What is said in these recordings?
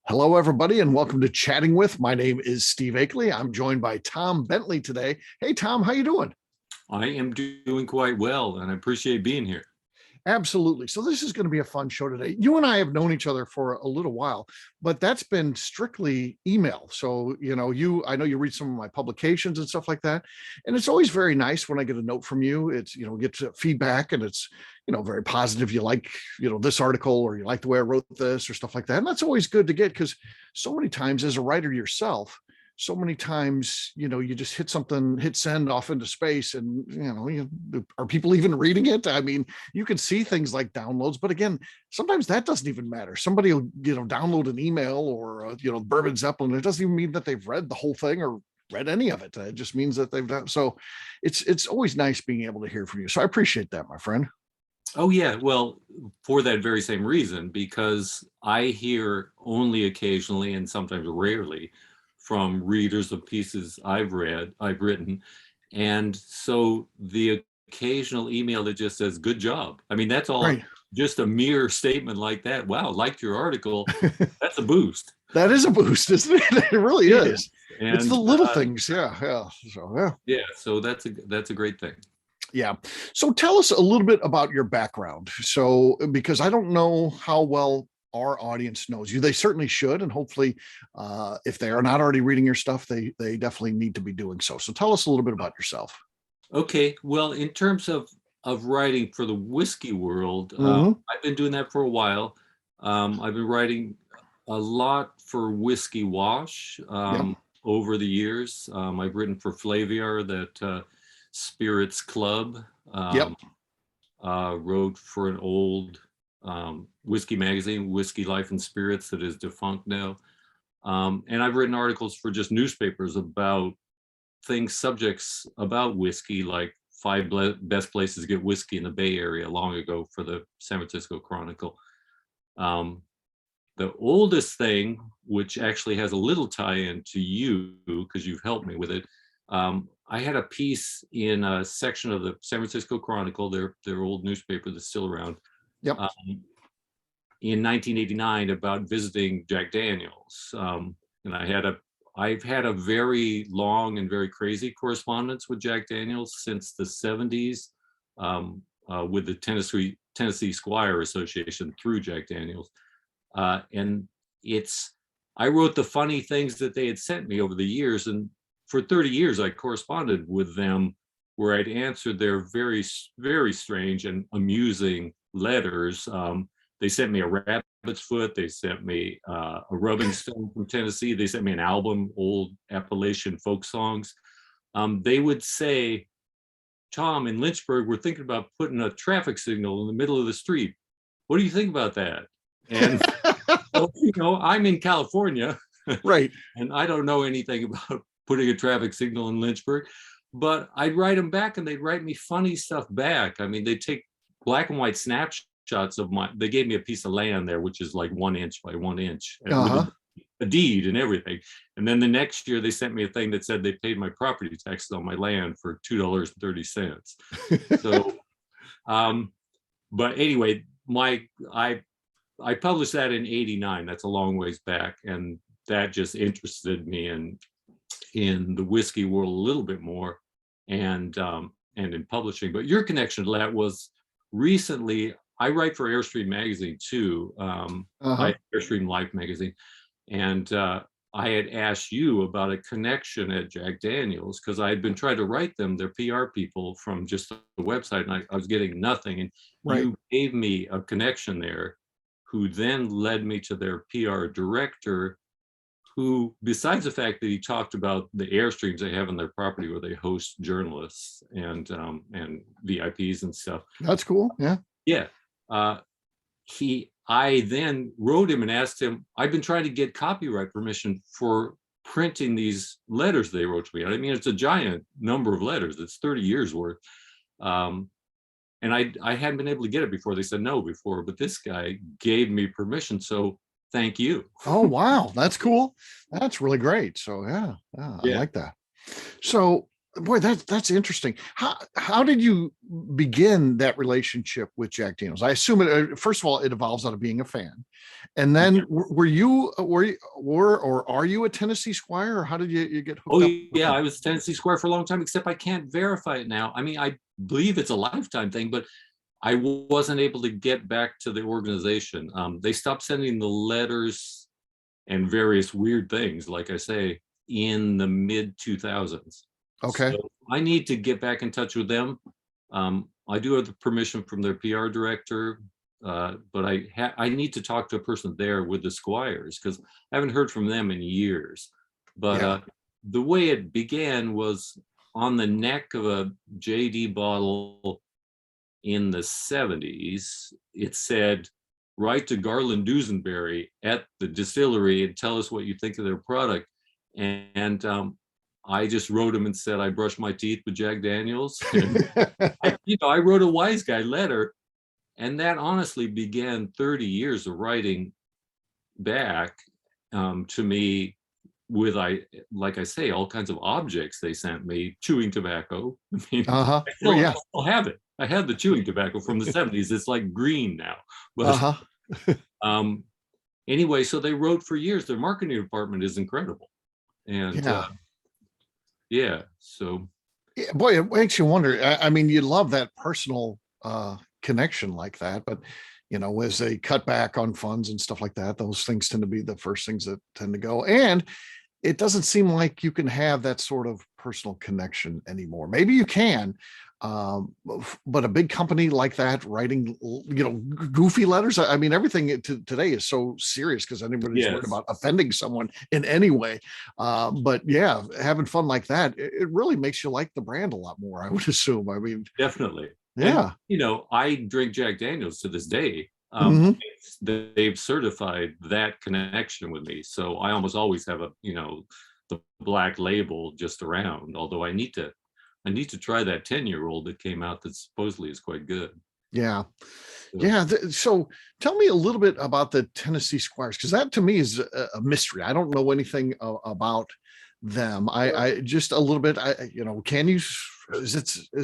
Hello, everybody, and welcome to Chatting With. My name is Steve Akley. I'm joined by Tom Bentley today. Hey, Tom, how you doing? I am doing quite well, and I appreciate being here. Absolutely. So this is going to be a fun show today. You and I have known each other for a little while, but that's been strictly email. So, I know you read some of my publications and stuff like that. And it's always very nice when I get a note from you. It's, get feedback and it's, very positive. You like, this article or you like the way I wrote this or stuff like that. And that's always good to get because so many times as a writer yourself, so many times, you just hit something, hit send off into space and, are people even reading it? I mean, you can see things like downloads, but again, sometimes that doesn't even matter. Somebody will, download an email or, Bourbon Zeppelin. It doesn't even mean that they've read the whole thing or read any of it. It just means that they've done. So it's always nice being able to hear from you. So I appreciate that, my friend. Oh, yeah. Well, for that very same reason, because I hear only occasionally and sometimes rarely from readers of pieces I've written. And so the occasional email that just says, good job. I mean, that's all. Right. Just a mere statement like that. Wow, liked your article. That's a boost. That is a boost, isn't it? It really is. And it's the little things. Yeah. So that's a great thing. Yeah. So tell us a little bit about your background. So, because I don't know how well our audience knows you, they certainly should. And hopefully, if they are not already reading your stuff, they definitely need to be doing so. So tell us a little bit about yourself. Okay. Well, in terms of writing for the whiskey world, I've been doing that for a while. I've been writing a lot for Whiskey Wash over the years. I've written for Flaviar, that Spirits Club. Wrote for an old whiskey magazine, Whiskey Life and Spirits, that is defunct now. And I've written articles for just newspapers about subjects about whiskey, like 5 best places to get whiskey in the Bay Area long ago for the San Francisco Chronicle. The oldest thing, which actually has a little tie-in to you because you've helped me with it, I had a piece in a section of the San Francisco Chronicle, their old newspaper that's still around, in 1989 about visiting Jack Daniels. And I've had a very long and very crazy correspondence with Jack Daniels since the 70s, with the Tennessee Squires Association through Jack Daniels. And I wrote the funny things that they had sent me over the years. And for 30 years, I corresponded with them where I'd answered their very, very strange and amusing letters. They sent me a rabbit's foot. They sent me a rubbing stone from Tennessee. They sent me an album, old Appalachian folk songs. They would say, Tom, in Lynchburg, we're thinking about putting a traffic signal in the middle of the street. What do you think about that? And I'm in California, right? And I don't know anything about putting a traffic signal in Lynchburg, but I'd write them back and they'd write me funny stuff back. I mean, they'd take black and white snapshots of they gave me a piece of land there, which is like 1 inch by 1 inch, with a deed and everything. And then the next year they sent me a thing that said they paid my property taxes on my land for $2.30. So, but anyway, I published that in 89. That's a long ways back. And that just interested me in the whiskey world a little bit more, and in publishing. But your connection to that was recently. I write for Airstream magazine too, Airstream Life magazine, and I had asked you about a connection at Jack Daniels because I had been trying to write them, their PR people, from just the website, and I was getting nothing. And you gave me a connection there, who then led me to their PR director, who, besides the fact that he talked about the Airstreams they have on their property where they host journalists and VIPs and stuff. That's cool. Yeah. Yeah. I then wrote him and asked him, I've been trying to get copyright permission for printing these letters they wrote to me. I mean, it's a giant number of letters. It's 30 years worth. And I hadn't been able to get it before. They said no before, but this guy gave me permission. So thank you. Oh, wow. That's cool. That's really great. So yeah. I like that. So Boy, that's interesting. How did you begin that relationship with Jack Daniels? I assume first of all, it evolves out of being a fan, and then Yeah. were or are you a Tennessee Squire, or how did you get Oh hooked up with yeah, them? I was Tennessee Square for a long time, except I can't verify it now. I mean, I believe it's a lifetime thing, but I wasn't able to get back to the organization. They stopped sending the letters and various weird things, like I say, in the mid 2000s. Okay. So I need to get back in touch with them. I do have the permission from their PR director, but I need to talk to a person there with the Squires because I haven't heard from them in years. But Yeah. the way it began was on the neck of a JD bottle in the 70s. It said, "Write to Garland Dusenberry at the distillery and tell us what you think of their product." And I just wrote him and said, "I brush my teeth with Jack Daniels." And I wrote a wise guy letter, and that honestly began 30 years of writing back to me with, like I say, all kinds of objects they sent me, chewing tobacco. I mean, Uh-huh. I Well, still, I yeah. still have it. I have the chewing tobacco from the 70s. It's like green now. But Uh-huh. um, anyway, so they wrote for years. Their marketing department is incredible. And Yeah. yeah, so Yeah, boy, it makes you wonder. I mean, you love that personal connection like that, but as they cut back on funds and stuff like that, those things tend to be the first things that tend to go. And it doesn't seem like you can have that sort of personal connection anymore. Maybe you can, but a big company like that writing, goofy letters. I mean, everything today is so serious because anybody's worried yes, about offending someone in any way. But yeah, having fun like that, it really makes you like the brand a lot more, I would assume. I mean, definitely. And yeah. I drink Jack Daniels to this day. Mhm. They've certified that connection with me, so I almost always have the black label just around. Although I need to try that 10-year-old that came out that supposedly is quite good. Yeah. So, Yeah. So tell me a little bit about the Tennessee Squires, because that to me is a mystery. I don't know anything about them. I just a little bit. Can you? Is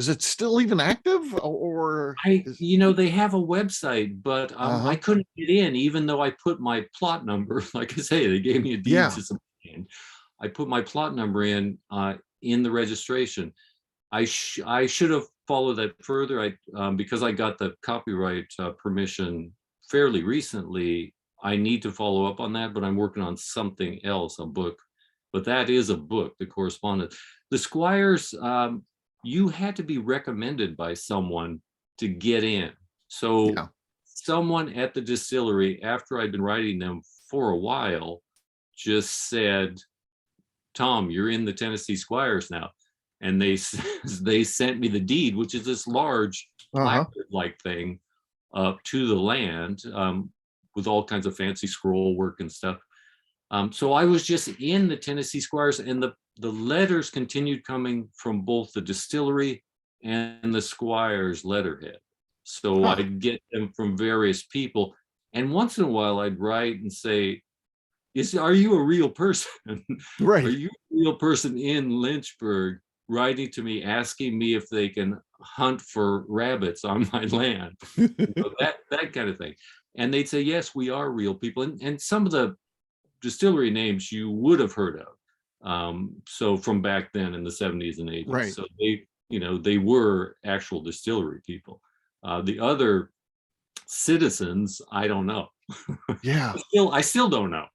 it still even active or? they have a website, but I Uh-huh. couldn't get in, even though I put my plot number. Like I say, they gave me a deed Yeah. to some land. I put my plot number in the registration. I should have followed that further. Because I got the copyright permission fairly recently. I need to follow up on that, but I'm working on something else, a book. But that is a book, the correspondence. The Squires, you had to be recommended by someone to get in. So Yeah. someone at the distillery, after I'd been writing them for a while, just said, "Tom, you're in the Tennessee Squires now." And they sent me the deed, which is this large Uh-huh. placard-like thing up to the land, with all kinds of fancy scroll work and stuff. So I was just in the Tennessee Squires, and the letters continued coming from both the distillery and the Squires letterhead. So Huh. I'd get them from various people, and once in a while I'd write and say, are you a real person? Are Right. you a real person in Lynchburg, writing to me asking me if they can hunt for rabbits on my land? That kind of thing. And they'd say, yes, we are real people. And some of the distillery names you would have heard of. So from back then in the 70s and 80s. Right. So they were actual distillery people. The other citizens, I don't know. Yeah. I still don't know.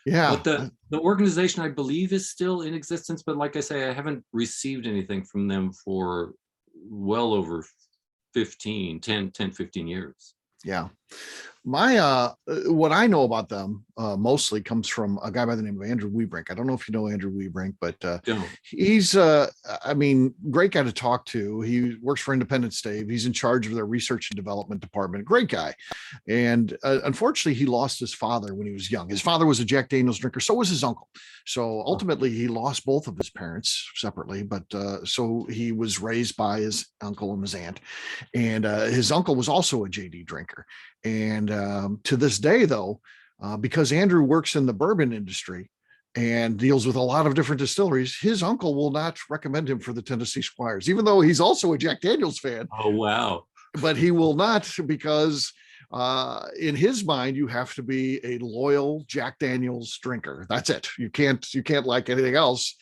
Yeah. But the organization, I believe, is still in existence. But like I say, I haven't received anything from them for well over 15 years. Yeah. My what I know about them mostly comes from a guy by the name of Andrew Weebrink. I don't know if you know Andrew Weebrink, but Don't. he's I mean, great guy to talk to. He works for Independence Stave. He's in charge of their research and development department. Great guy. And unfortunately, he lost his father when he was young. His father was a Jack Daniels drinker. So was his uncle. So ultimately, he lost both of his parents separately. But so he was raised by his uncle and his aunt. And his uncle was also a JD drinker. And to this day, though, because Andrew works in the bourbon industry and deals with a lot of different distilleries. His uncle will not recommend him for the Tennessee Squires, even though he's also a Jack Daniels fan. Oh, wow. But he will not, because in his mind, you have to be a loyal Jack Daniels drinker. That's it. You can't like anything else.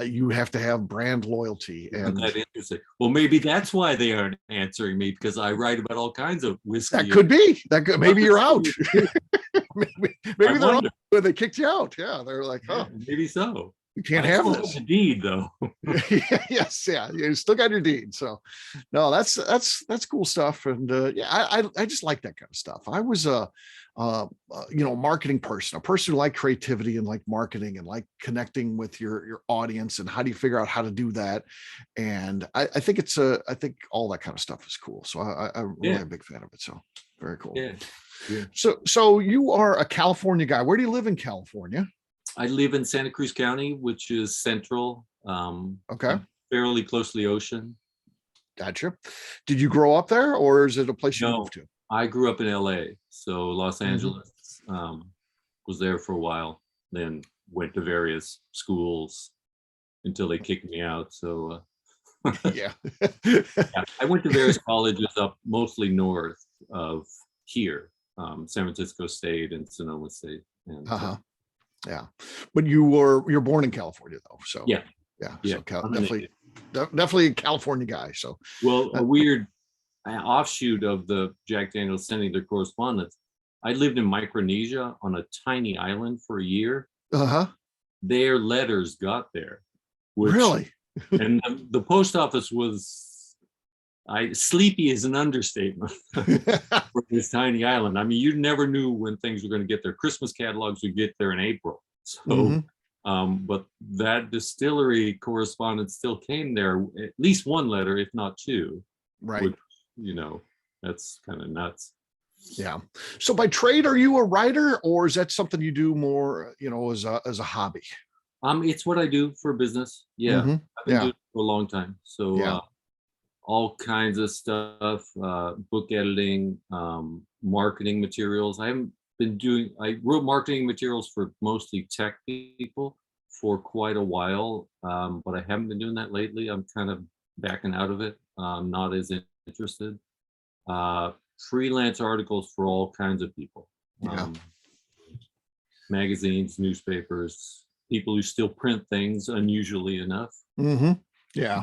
You have to have brand loyalty. Isn't And that interesting? Well, maybe that's why they aren't answering me, because I write about all kinds of whiskey. that could be maybe you're out. maybe they're out when they kicked you out. Yeah, they're like, oh, maybe so. You can't have this. The deed, though. Yes, yeah, you still got your deed. So, no, that's cool stuff. And yeah, I just like that kind of stuff. I was a marketing person, a person who liked creativity and like marketing and like connecting with your audience and how do you figure out how to do that. And I think I think all that kind of stuff is cool. So I'm really a big fan of it. So very cool. Yeah. Yeah. So you are a California guy. Where do you live in California? I live in Santa Cruz County, which is central. Okay. Fairly close to the ocean. Gotcha. Did you grow up there, or is it a place you moved to? I grew up in LA, so Los Angeles. Was there for a while, then went to various schools until they kicked me out. So yeah. I went to various colleges up mostly north of here, San Francisco State and Sonoma State. And, yeah, but you're born in California though, so yeah. So definitely a California guy. So well, a weird offshoot of the Jack Daniels sending their correspondence. I lived in Micronesia on a tiny island for a year. Their letters got there. Really? And the post office was sleepy is an understatement for this tiny island. I mean, you never knew when things were going to get there. Christmas catalogs would get there in April. So, but that distillery correspondence still came there, at least one letter, if not two. Right. Which, that's kind of nuts. Yeah. So by trade, are you a writer, or is that something you do more, as a hobby? It's what I do for business. Yeah. I've been doing it for a long time. So, all kinds of stuff, book editing, marketing materials. I wrote marketing materials for mostly tech people for quite a while, but I haven't been doing that lately. I'm kind of backing out of it. I'm not as interested. Freelance articles for all kinds of people. Magazines, newspapers, people who still print things, unusually enough. Yeah.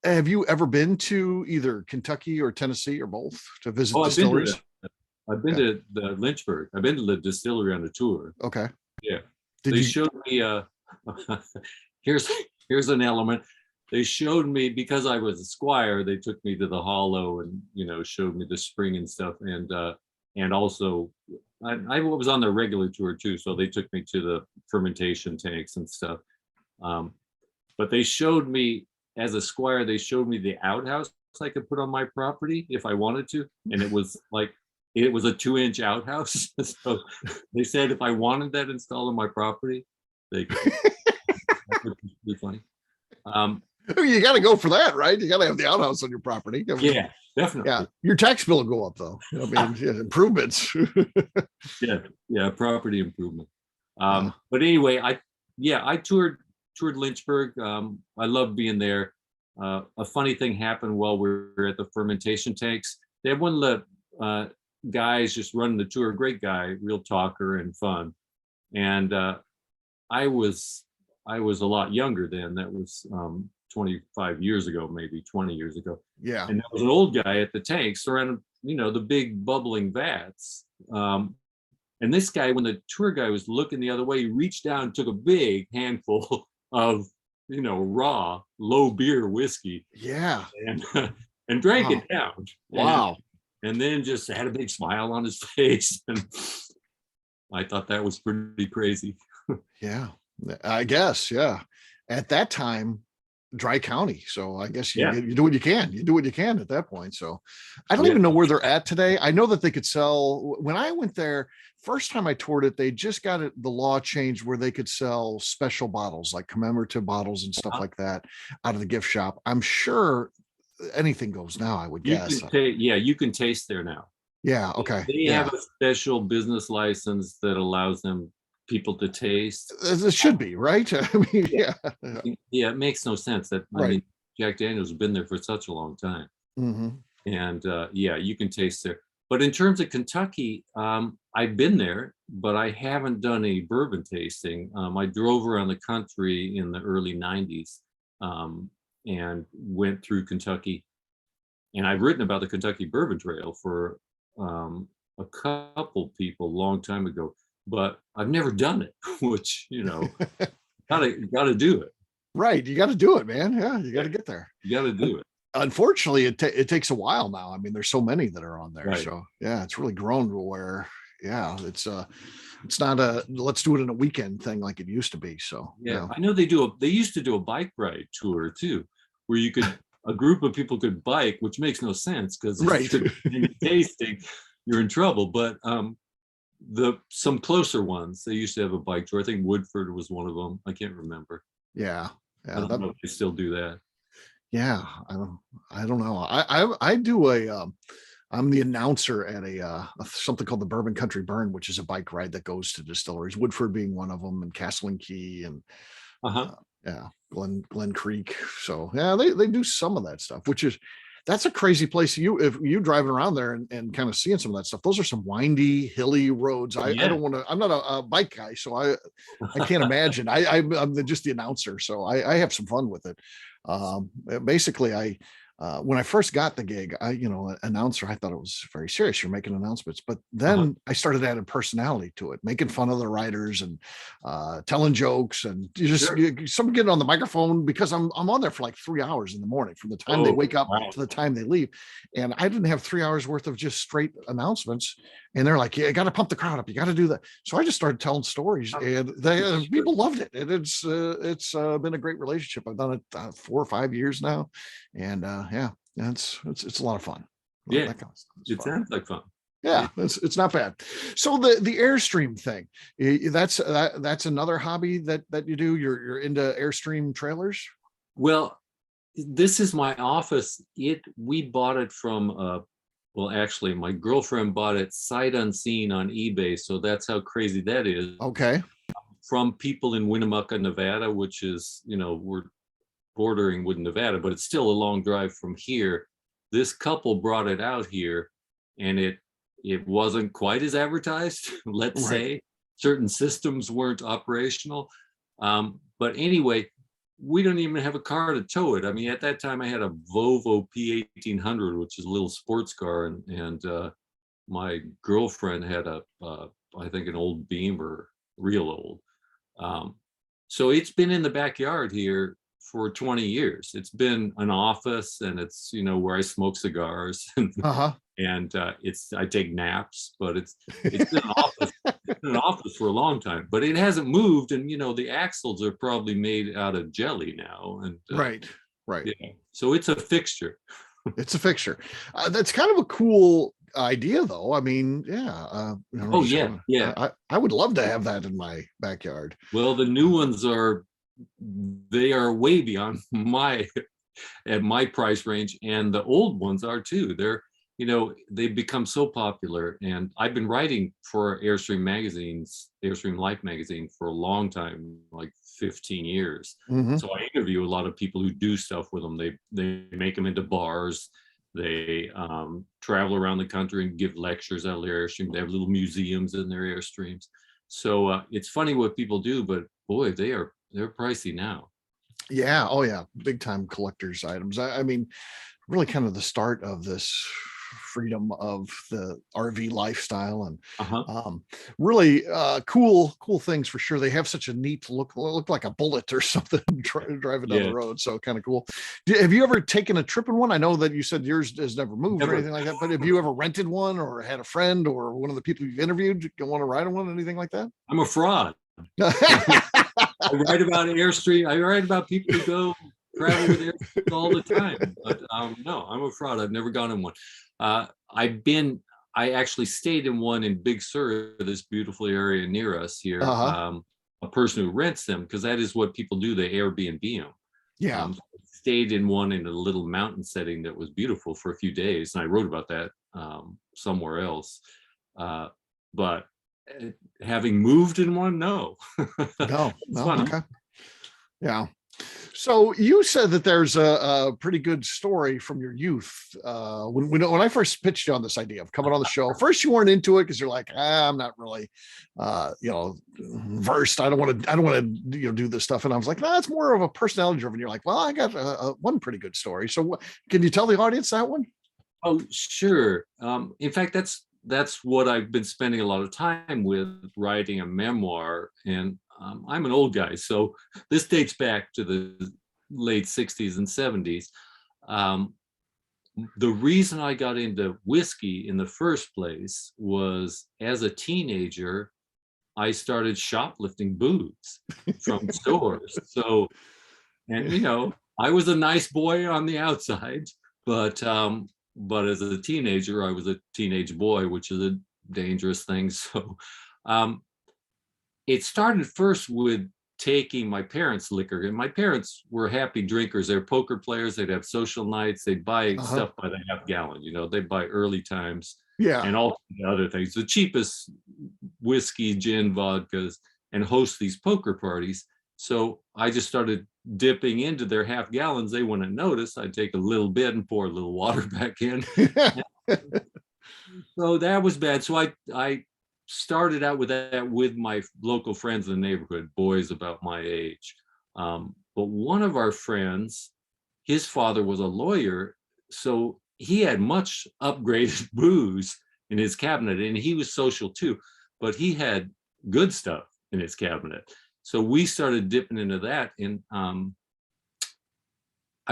Have you ever been to either Kentucky or Tennessee or both to visit distilleries? I've been to the Lynchburg. I've been to the distillery on a tour. Okay. Yeah. They showed me here's an element. They showed me, because I was a squire, they took me to the hollow and showed me the spring and stuff. And also I was on their regular tour too, so they took me to the fermentation tanks and stuff. But they showed me, as a squire, they showed me the outhouse I could put on my property if I wanted to. And it was a 2-inch outhouse. So they said if I wanted that installed on my property, they could. That would be funny. You got to go for that, right? You got to have the outhouse on your property. Yeah, definitely. Yeah, your tax bill will go up though. Improvements. yeah, property improvement. But anyway, I toured Lynchburg. I love being there. A funny thing happened while we were at the fermentation tanks. They had one of the guys just running the tour, great guy, real talker and fun. And I was a lot younger then. That was 25 years ago, maybe 20 years ago. Yeah. And there was an old guy at the tanks surrounded, the big bubbling vats. And this guy, when the tour guy was looking the other way, he reached down and took a big handful of, raw, low beer whiskey. Yeah. And drank it down. Wow. And then just had a big smile on his face. And I thought that was pretty crazy. Yeah, I guess. Yeah. At that time, dry county. So I guess you do what you can. You do what you can at that point. So I don't even know where they're at today. I know that they could sell. When I went there, first time I toured it, they just got the law changed where they could sell special bottles, like commemorative bottles and stuff like that, out of the gift shop. I'm sure anything goes now, I would guess. You can taste there now. Yeah. Okay. They have a special business license that allows them people to taste. As it should be, right? I mean, yeah. Yeah, it makes no sense that, I Right. mean, Jack Daniel's has been there for such a long time. Mhm. And yeah, you can taste there. But in terms of Kentucky, I've been there, but I haven't done a bourbon tasting. I drove around the country in the early 90s, and went through Kentucky. And I've written about the Kentucky Bourbon Trail for a couple people a long time ago, but I've never done it, which, gotta do it. Right, you gotta do it, man. Yeah, you gotta Yeah, get there. you gotta do it. Unfortunately, it takes a while now. I mean, there's so many that are on there. Right. So yeah, it's really grown to where, yeah, it's not a let's do it in a weekend thing like it used to be. So Yeah, I know they used to do a bike ride tour too, where a group of people could bike, which makes no sense because Right. if you're doing tasting, you're in trouble. But some closer ones, they used to have a bike tour. I think Woodford was one of them. I can't remember. Yeah. I Yeah. don't know if they still do that. Yeah. I don't know. I do I'm the announcer at something called the Bourbon Country Burn, which is a bike ride that goes to distilleries, Woodford being one of them, and Castle and Key, and Uh-huh. yeah, Glen Creek. So yeah, they do some of that stuff, that's a crazy place. If you driving around there and kind of seeing some of that stuff, those are some windy, hilly roads. I Yeah. don't want to. I'm not a bike guy, so I can't imagine. I'm just the announcer, so I have some fun with it. Basically, when I first got the gig, announcer, I thought it was very serious. You're making announcements, but then I started adding personality to it, making fun of the writers and telling jokes, and someone getting on the microphone because I'm on there for like 3 hours in the morning from the time they wake up to the time they leave, and I didn't have 3 hours worth of just straight announcements. And they're like, "Yeah, you got to pump the crowd up. You got to do that." So I just started telling stories, and people loved it. And it's been a great relationship. I've done it 4 or 5 years now, and yeah, it's a lot of fun. Yeah, that kind of stuff is it fun. sounds like fun. Yeah, it's not bad. So the Airstream thing, that's another hobby that you do. You're into Airstream trailers. Well, this is my office. We bought it from well, actually, my girlfriend bought it sight unseen on eBay, so that's how crazy that is. Okay. From people in Winnemucca, Nevada, which is, we're bordering with Nevada, but it's still a long drive from here. This couple brought it out here, and it wasn't quite as advertised. Let's say certain systems weren't operational, but anyway, we don't even have a car to tow it. I mean, at that time I had a Volvo P1800, which is a little sports car, and my girlfriend had I think an old Beamer, real old. So it's been in the backyard here for 20 years. It's been an office, and it's, where I smoke cigars, and I take naps, but it's been an office for a long time, but it hasn't moved. And the axles are probably made out of jelly now, and Right. yeah, so it's a fixture. It's a fixture. That's kind of a cool idea, though. I mean, yeah. Oh yeah. I would love to have that in my backyard. Well, the new ones they are way beyond at my price range, and the old ones are too. They've become so popular, and I've been writing for Airstream Life magazine for a long time, like 15 years. Mhm. So I interview a lot of people who do stuff with them. They make them into bars. They travel around the country and give lectures out of their Airstream. They have little museums in their Airstreams. So it's funny what people do, but boy, they're pricey now. Yeah. Oh, yeah. Big time collector's items. I mean, really kind of the start of this freedom of the RV lifestyle, and really cool things for sure. They have such a neat look like a bullet or something driving down the road. So kind of cool. Have you ever taken a trip in one? I know that you said yours has never moved or anything like that, but have you ever rented one or had a friend or one of the people you've interviewed want to ride on one, anything like that? I'm a fraud. I write about Airstream. I write about people who go travel with Airstream all the time. But no, I'm a fraud. I've never gone in one. I actually stayed in one in Big Sur, this beautiful area near us here. A person who rents them, because that is what people do. They Airbnb them. Yeah. Stayed in one in a little mountain setting that was beautiful for a few days, and I wrote about that somewhere else. But having moved in one, no. No, It's no, fun. okay. Yeah. So you said that there's a pretty good story from your youth. When I first pitched you on this idea of coming on the show, first you weren't into it because you're like, I'm not really, versed. I don't want to do this stuff. And I was like, no, it's more of a personality driven. You're like, well, I got one pretty good story. So can you tell the audience that one? Oh, sure. In fact, that's what I've been spending a lot of time with, writing a memoir. And I'm an old guy, so this dates back to the late 60s and 70s. The reason I got into whiskey in the first place was, as a teenager, I started shoplifting booze from stores. So, and I was a nice boy on the outside, but as a teenager, I was a teenage boy, which is a dangerous thing. So it started first with taking my parents' liquor, and my parents were happy drinkers. They're poker players. They'd have social nights. They'd buy stuff by the half gallon. They'd buy early times and all the other things, the cheapest whiskey, gin, vodkas, and host these poker parties. So I just started dipping into their half gallons. They wouldn't notice. I'd take a little bit and pour a little water back in. So that was bad. So I started out with that with my local friends in the neighborhood, boys about my age. But one of our friends, his father was a lawyer, so he had much upgraded booze in his cabinet, and he was social too, but he had good stuff in his cabinet. So we started dipping into that. And I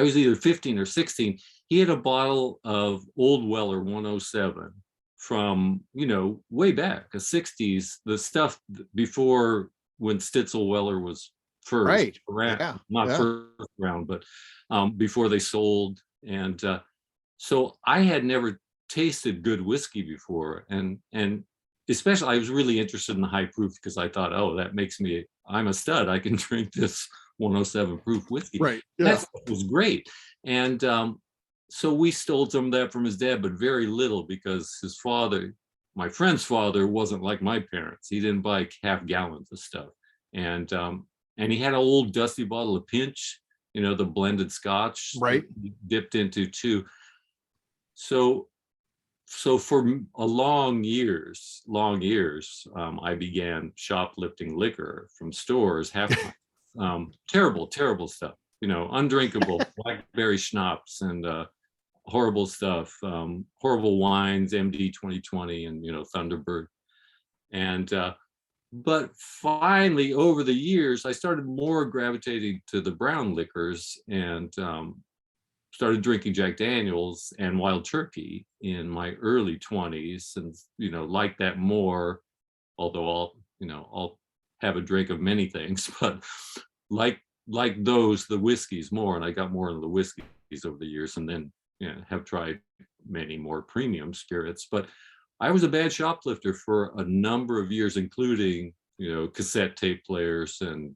was either 15 or 16. He had a bottle of Old Weller 107 from, way back, the 60s, the stuff before, when Stitzel Weller was first around, first around, but before they sold. And so I had never tasted good whiskey before. And especially, I was really interested in the high proof, because I thought, oh, that makes me, I'm a stud. I can drink this 107 proof whiskey. Right. Yeah. That was great. And so we stole some of that from his dad, but very little, because his father, my friend's father, wasn't like my parents. He didn't buy half gallons of stuff. And he had an old dusty bottle of Pinch, the blended Scotch, right, he dipped into too. So for a long years, I began shoplifting liquor from stores, terrible stuff, undrinkable blackberry schnapps and horrible stuff, horrible wines, MD 2020 and Thunderbird. And but finally, over the years, I started more gravitating to the brown liquors, and started drinking Jack Daniels and Wild Turkey in my early 20s, and like that more. Although I'll have a drink of many things, but like those, the whiskeys more, and I got more into the whiskeys over the years, and then have tried many more premium spirits. But I was a bad shoplifter for a number of years, including cassette tape players and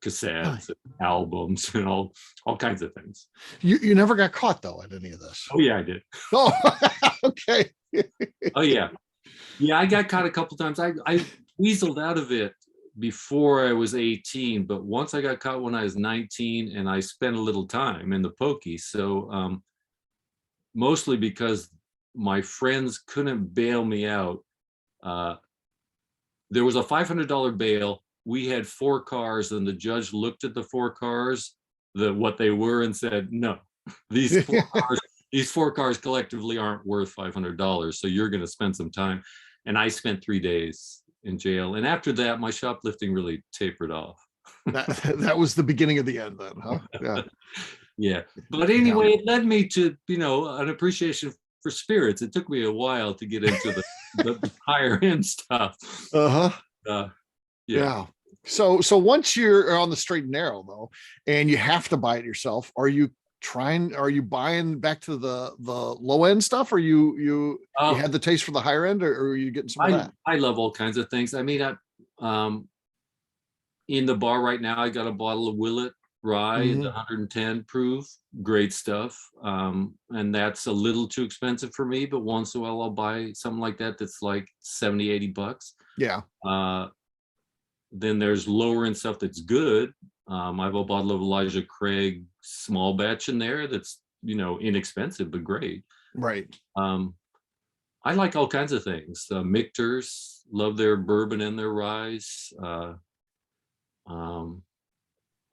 cassettes and albums and all kinds of things. You never got caught though at any of this? Oh yeah, I did. Oh, okay. Oh yeah, I got caught a couple times. I weaseled out of it before I was 18, but once I got caught when I was 19, and I spent a little time in the pokey. So mostly because my friends couldn't bail me out. There was a $500 bail. We had 4 cars, and the judge looked at the 4 cars, what they were, and said, no, these 4 cars collectively aren't worth $500. So you're going to spend some time. And I spent 3 days in jail. And after that, my shoplifting really tapered off. That was the beginning of the end then, huh? Yeah. Yeah. But anyway, it led me to, an appreciation for spirits. It took me a while to get into the higher end stuff. Yeah. So once you're on the straight and narrow though, and you have to buy it yourself, are you buying back to the low end stuff, or you had the taste for the higher end, or are you getting some of that? I love all kinds of things. I mean, in the bar right now, I got a bottle of Willet rye, Mhm. the 110 proof, great stuff. And that's a little too expensive for me, but once in a while I'll buy something like that that's like 70, $80. Yeah. Uh, then there's lower end stuff that's good. I have a bottle of Elijah Craig small batch in there that's, inexpensive but great. Right. Um, I like all kinds of things. Michter's, love their bourbon and their rye. Um,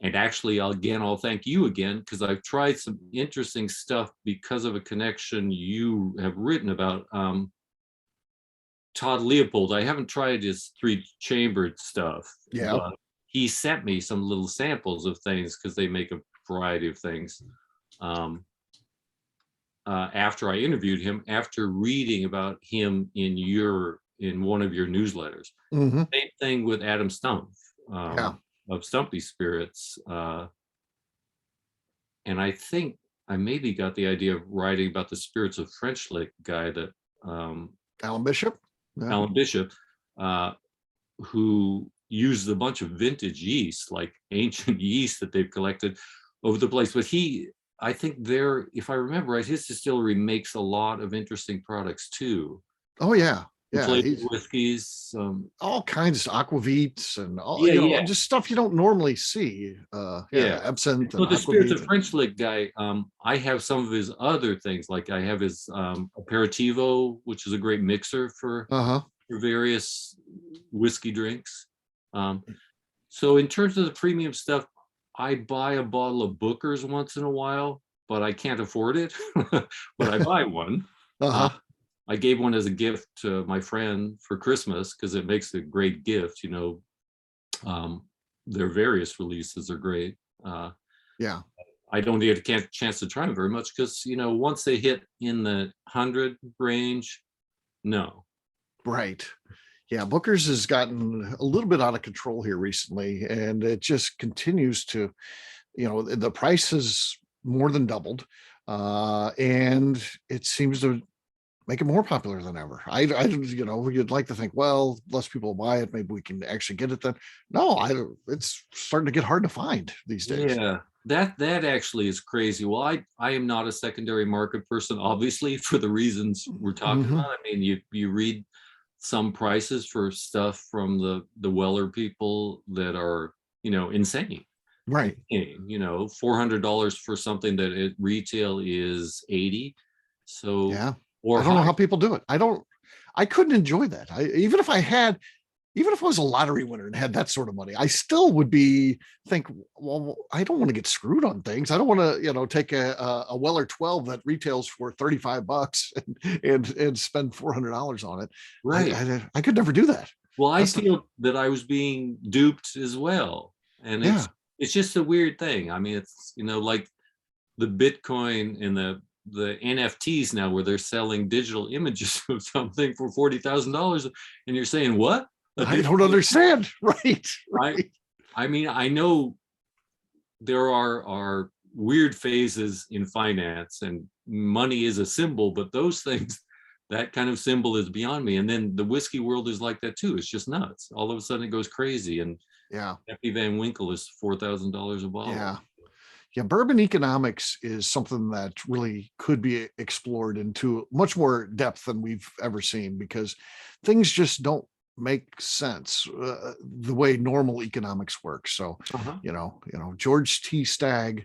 and actually, I'll thank you again because I've tried some interesting stuff because of a connection you have written about. Todd Leopold. I haven't tried his three-chambered stuff, Yeah. but he sent me some little samples of things because they make a variety of things. After I interviewed him, after reading about him in one of your newsletters. Hmm. Same thing with Adam Stumpf Yeah. of Stumpy Spirits. And I think I maybe got the idea of writing about the spirits of French Lick guy that Alan Bishop. Yeah. Alan Bishop, who used a bunch of vintage yeast, like ancient yeast that they've collected over the place. But I think if I remember right, his distillery makes a lot of interesting products too. Oh yeah. Yeah. Flavored He's whiskeys. all kinds of aquavites and all, Yeah. just stuff you don't normally see. Yeah. Absinthe and So the Spirits of aquavit. French Lick guy, I have some of his other things. Like I have his aperitivo, which is a great mixer for Uh-huh. various whiskey drinks. So in terms of the premium stuff, I buy a bottle of Booker's once in a while, but I can't afford it. But I buy one. Uh-huh. I gave one as a gift to my friend for Christmas because it makes a great gift. Their various releases are great. Yeah. I don't get a chance to try them very much because, once they hit in the 100 range, no. Right. Yeah, Booker's has gotten a little bit out of control here recently, and it just continues to, the price has more than doubled, and it seems to make it more popular than ever. You'd like to think, well, less people buy it, maybe we can actually get it then. No, it's starting to get hard to find these days. Yeah, that actually is crazy. Well, I am not a secondary market person, obviously, for the reasons we're talking Mhm. about. I mean, you read some prices for stuff from the Weller people that are, insane. Right. $400 for something that at retail is 80. So, Yeah. or I don't know high. how people do it. I couldn't enjoy that. Even if I was a lottery winner and had that sort of money, I still would think, well, I don't want to get screwed on things. I don't want to, take a Weller 12 that retails for $35 and spend $400 on it. Right. I could never do that. Well, I That's not, feel that I was being duped as well. And yeah, it's just a weird thing. I mean, it's, like the Bitcoin and the NFTs now where they're selling digital images of something for $40,000 and you're saying, what? I don't understand. Right. Right. I mean, I know there are weird phases in finance and money is a symbol, but those things, that kind of symbol is beyond me. And then the whiskey world is like that too. It's just nuts. All of a sudden it goes crazy. And Yeah. Effie Van Winkle is $4,000 a bottle. Yeah. Yeah, bourbon economics is something that really could be explored into much more depth than we've ever seen because things just don't make sense the way normal economics works. So, Uh-huh. George T. Stagg,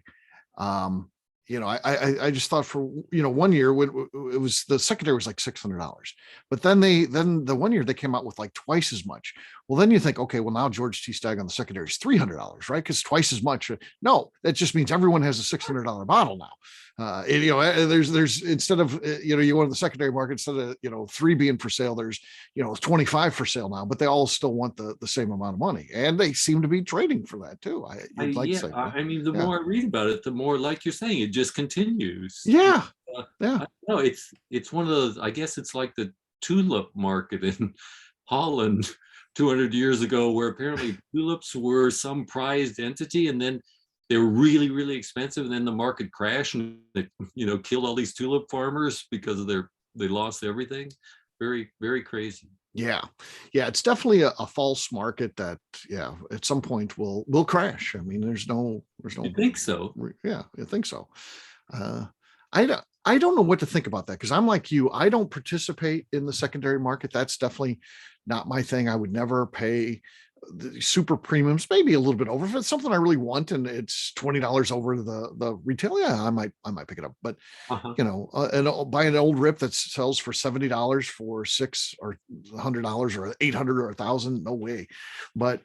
um, I just thought for 1 year when it was the secondary was like $600, but then the 1 year they came out with like twice as much. Well, then you think, okay, well now George T. Stagg on the secondary is $300, right? Because twice as much. No, that just means everyone has a $600 bottle now. There's instead of you go to the secondary market, instead of 3 being for sale, there's 25 for sale now, but they all still want the same amount of money, and they seem to be trading for that too. You'd like to say, I mean, the yeah. more I read about it, the more, like you're saying, it just continues. Yeah. Uh, Yeah. No, it's one of those. I guess it's like the tulip market in Holland 200 years ago, where apparently tulips were some prized entity, and then they were really, really expensive, and then the market crashed, and it, killed all these tulip farmers because of they lost everything. Very, very crazy. Yeah. Yeah. It's definitely a false market that, yeah, at some point will crash. I mean, there's You no, think so? yeah, I think so. Uh, I don't know what to think about that because I'm like you. I don't participate in the secondary market. That's definitely not my thing. I would never pay the super premiums, maybe a little bit over. If it's something I really want and it's $20 over the retail, yeah, I might pick it up. But Uh-huh. and buy an old rip that sells for $70 for six or $100 or 800 or 1,000, no way. But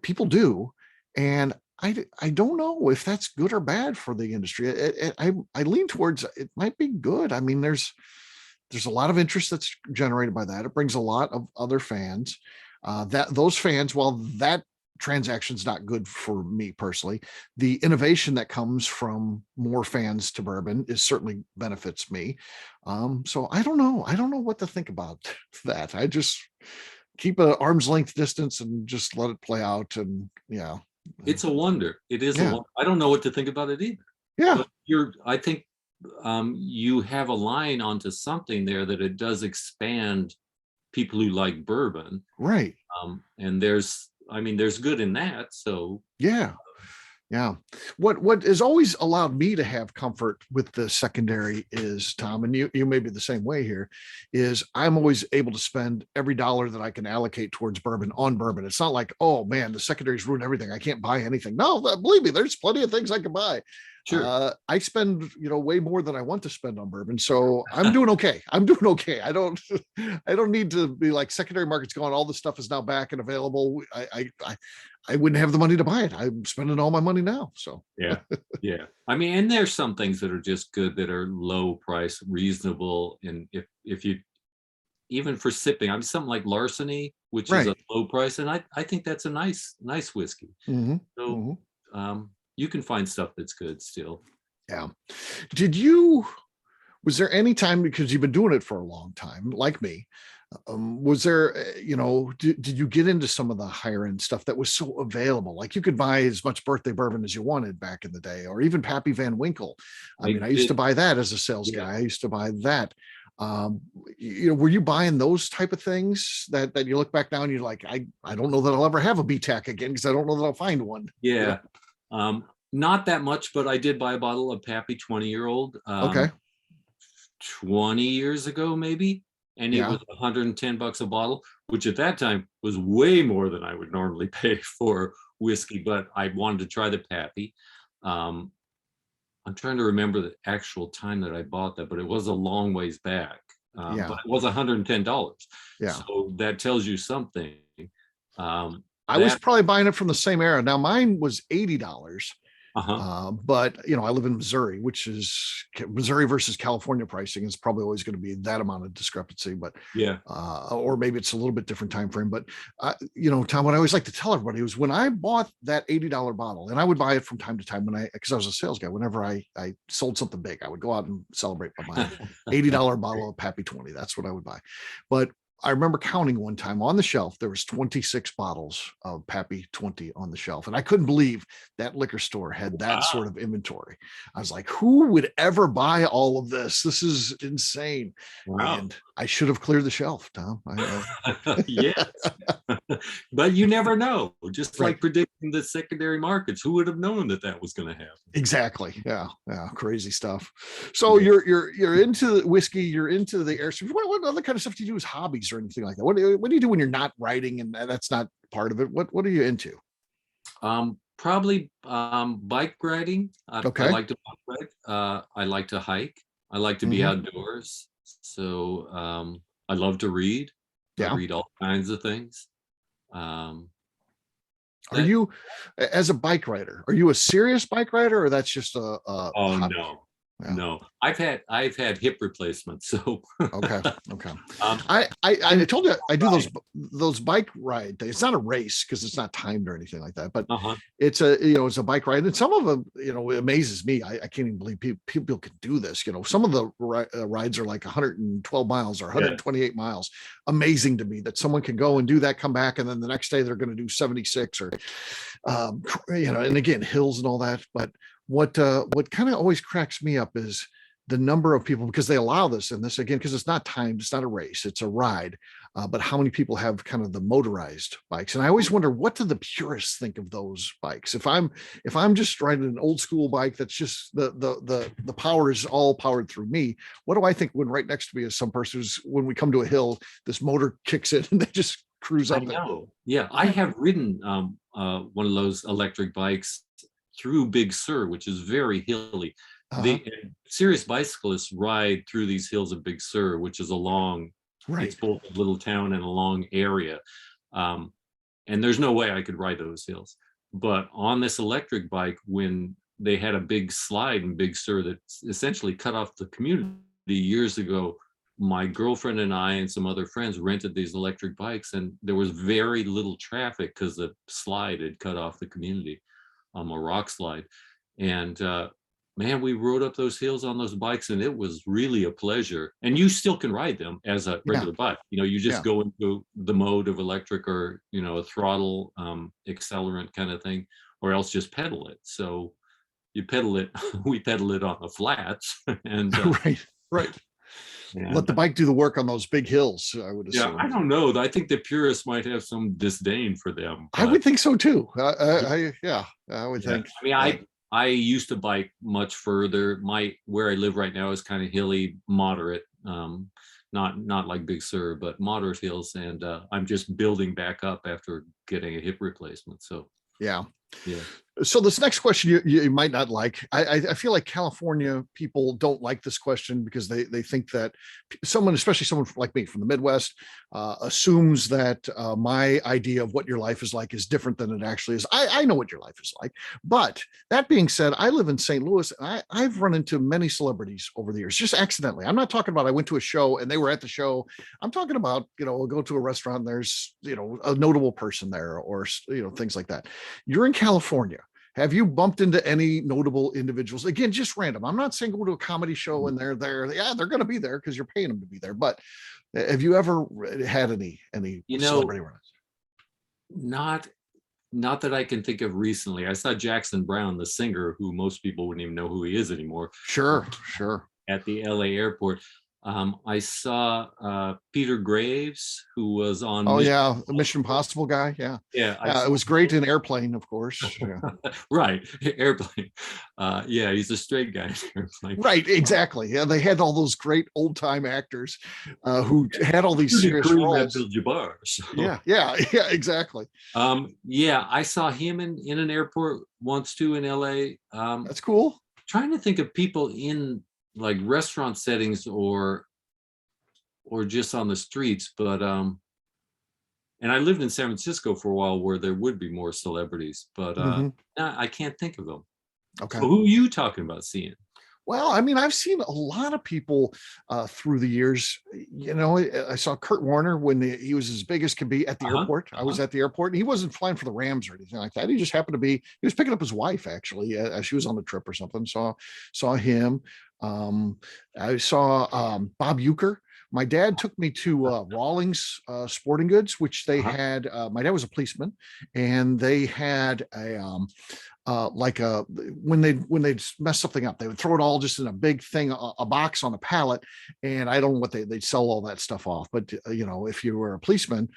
people do, and I don't know if that's good or bad for the industry. I lean towards it might be good. I mean, there's a lot of interest that's generated by that. It brings a lot of other fans. That those fans, while that transaction's not good for me personally, the innovation that comes from more fans to bourbon is certainly benefits me. So I don't know. I don't know what to think about that. I just keep an arm's length distance and just let it play out. And yeah, It's a wonder. It is a yeah, wonder. I don't know what to think about it either. yeah, But I think you have a line onto something there that it does expand people who like bourbon. right. And I mean, there's good in that. So Yeah. Yeah. What has always allowed me to have comfort with the secondary is, Tom, and you may be the same way here, is I'm always able to spend every dollar that I can allocate towards bourbon on bourbon. It's not like, oh man, the secondaries ruin everything. I can't buy anything. No, believe me, there's plenty of things I can buy. sure. I spend, way more than I want to spend on bourbon. So I'm doing okay. I'm doing okay. I don't need to be like secondary market's gone. All the stuff is now back and available. I wouldn't have the money to buy it. I'm spending all my money now. So Yeah. Yeah. I mean, and there's some things that are just good that are low price, reasonable. And if you, even for sipping, I'm something like Larceny, which is a right. low price. And I think that's a nice whiskey. Hmm. So Hmm. you can find stuff that's good still. Yeah. Did you, was there any time, because you've been doing it for a long time, like me, was there, did you get into some of the higher end stuff that was so available? Like you could buy as much birthday bourbon as you wanted back in the day, or even Pappy Van Winkle. I I mean, I used to did, buy that as a sales yeah. guy. I used to buy that. Um, were you buying those type of things that you look back now and you're like, I don't know that I'll ever have a BTAC again because I don't know that I'll find one. Yeah. Not that much, but I did buy a bottle of Pappy 20-year-old Okay. 20 years ago, maybe. And it Yeah. was $110 a bottle, which at that time was way more than I would normally pay for whiskey, but I wanted to try the Pappy. Um, I'm trying to remember the actual time that I bought that, but it was a long ways back. Yeah. But it was $110. Yeah. So that tells you something. I was That, probably buying it from the same era. Now mine was $80. uh-huh. But I live in Missouri, which is Missouri versus California pricing is probably always going to be that amount of discrepancy. But Yeah. or maybe it's a little bit different time frame. But Tom, what I always like to tell everybody was when I bought that $80 bottle, and I would buy it from time to time because I was a sales guy. Whenever I sold something big, I would go out and celebrate by buying $80 bottle of Pappy 20. That's what I would buy. But I remember counting one time on the shelf, there was 26 bottles of Pappy 20 on the shelf. And I couldn't believe that liquor store had that Wow. sort of inventory. I was like, who would ever buy all of this? This is insane. Wow. And I should have cleared the shelf, Tom. Yes. But you never know. Just Right. like predicting the secondary markets, who would have known that that was going to happen? Exactly. Yeah. Yeah. Crazy stuff. So Yeah. you're into whiskey, you're into the Airstream. What other kind of stuff do you do as hobbies or anything like that? What do you do when you're not writing and that's not part of it? What are you into? Probably bike riding. I Okay. like to bike ride. I like to hike. I like to be Hmm. outdoors. So I love to read. I Yeah. read all kinds of things. Um, Are that you, as a bike rider, are you a serious bike rider or that's just a Oh hobby? no, Yeah. no. I've had hip replacements. So Okay. Okay. um, I I'm told you I do right. those bike ride things. It's not a race because it's not timed or anything like that, but Uh-huh. it's a bike ride. And some of them, it amazes me. I can't even believe people can do this. Some of the rides are like 112 miles or Yeah. 128 miles. Amazing to me that someone can go and do that, come back, and then the next day they're going to do 76 or, and again, hills and all that. But what kind of always cracks me up is the number of people, because they allow this, and this again, because it's not timed, it's not a race, it's a ride. But how many people have kind of the motorized bikes? And I always wonder, what do the purists think of those bikes? If I'm just riding an old school bike that's just the power is all powered through me, what do I think when right next to me is some person who's, when we come to a hill, this motor kicks in and they just cruise I up it? know. Yeah, I have ridden one of those electric bikes through Big Sur, which is very hilly. Uh-huh. The serious bicyclists ride through these hills of Big Sur, which is a long, Right. it's both a little town and a long area. And there's no way I could ride those hills. But on this electric bike, when they had a big slide in Big Sur that essentially cut off the community years ago, my girlfriend and I and some other friends rented these electric bikes, and there was very little traffic because the slide had cut off the community, a rock slide. And man, we rode up those hills on those bikes, and it was really a pleasure. And you still can ride them as a regular bike. You know, you just go into the mode of electric, or, you know, a throttle accelerant kind of thing, or else just pedal it. So you pedal it, we pedal it on the flats. And right. Let the bike do the work on those big hills, I would assume. Yeah, I don't know. I think the purists might have some disdain for them. I would think so too. I would think. I mean, I used to bike much further. Where I live right now is kind of hilly, moderate, not like Big Sur, but moderate hills. And I'm just building back up after getting a hip replacement. So yeah. Yeah. So this next question you might not like. I feel like California people don't like this question because they think that someone, especially someone like me from the Midwest, assumes that my idea of what your life is like is different than it actually is. I know what your life is like. But that being said, I live in St. Louis, and I've run into many celebrities over the years, just accidentally. I'm not talking about I went to a show and they were at the show. I'm talking about, we'll go to a restaurant and there's, a notable person there, or, things like that. You're in California. Have you bumped into any notable individuals? Again, just random. I'm not saying go to a comedy show and they're there. Yeah, they're going to be there because you're paying them to be there. But have you ever had any celebrity runs? Not that I can think of recently. I saw Jackson Browne, the singer, who most people wouldn't even know who he is anymore. Sure. At the LA airport. I saw Peter Graves, who was on. The Mission Impossible guy. Yeah. It was great in Airplane, of course. Yeah. Right, Airplane. He's a straight guy in Airplane. Right, exactly. Yeah, they had all those great old time actors who had all these serious roles. Yeah, exactly. I saw him in an airport once too in LA. That's cool. Trying to think of people in like restaurant settings or just on the streets, but and I lived in San Francisco for a while where there would be more celebrities, but I can't think of them. Okay. So who are you talking about seeing? Well, I mean, I've seen a lot of people through the years. I saw Kurt Warner when he was as big as could be at the airport. I was at the airport, and he wasn't flying for the Rams or anything like that. He just happened to be. He was picking up his wife actually as she was on the trip or something. Saw him. I saw Bob Uecker. My dad took me to Rawlings Sporting Goods, which they had. My dad was a policeman, and they had when they'd mess something up, they would throw it all just in a big thing, a box on a pallet, and I don't know what they'd sell all that stuff off. But if you were a policeman,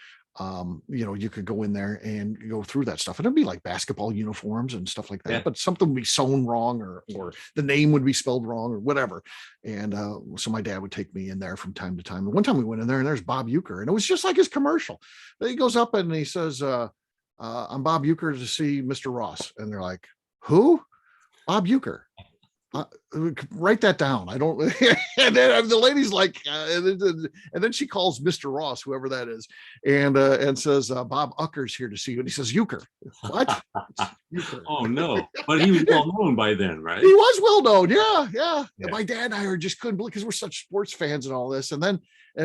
you could go in there and go through that stuff, and it'd be like basketball uniforms and stuff like that, but something would be sewn wrong or the name would be spelled wrong or whatever. And so my dad would take me in there from time to time. And one time we went in there and there's Bob Uecker, and it was just like his commercial. He goes up and he says, I'm Bob Uecker to see Mr. Ross. And they're like, who? Bob Uecker. Write that down. I don't. And then the lady's like, and then she calls Mr. Ross, whoever that is, and says, Bob Uecker's here to see you. And he says, Uecker. What? Uecker. Oh no! But he was well known by then, right? He was well known. Yeah. My dad and I just couldn't believe, because we're such sports fans and all this, and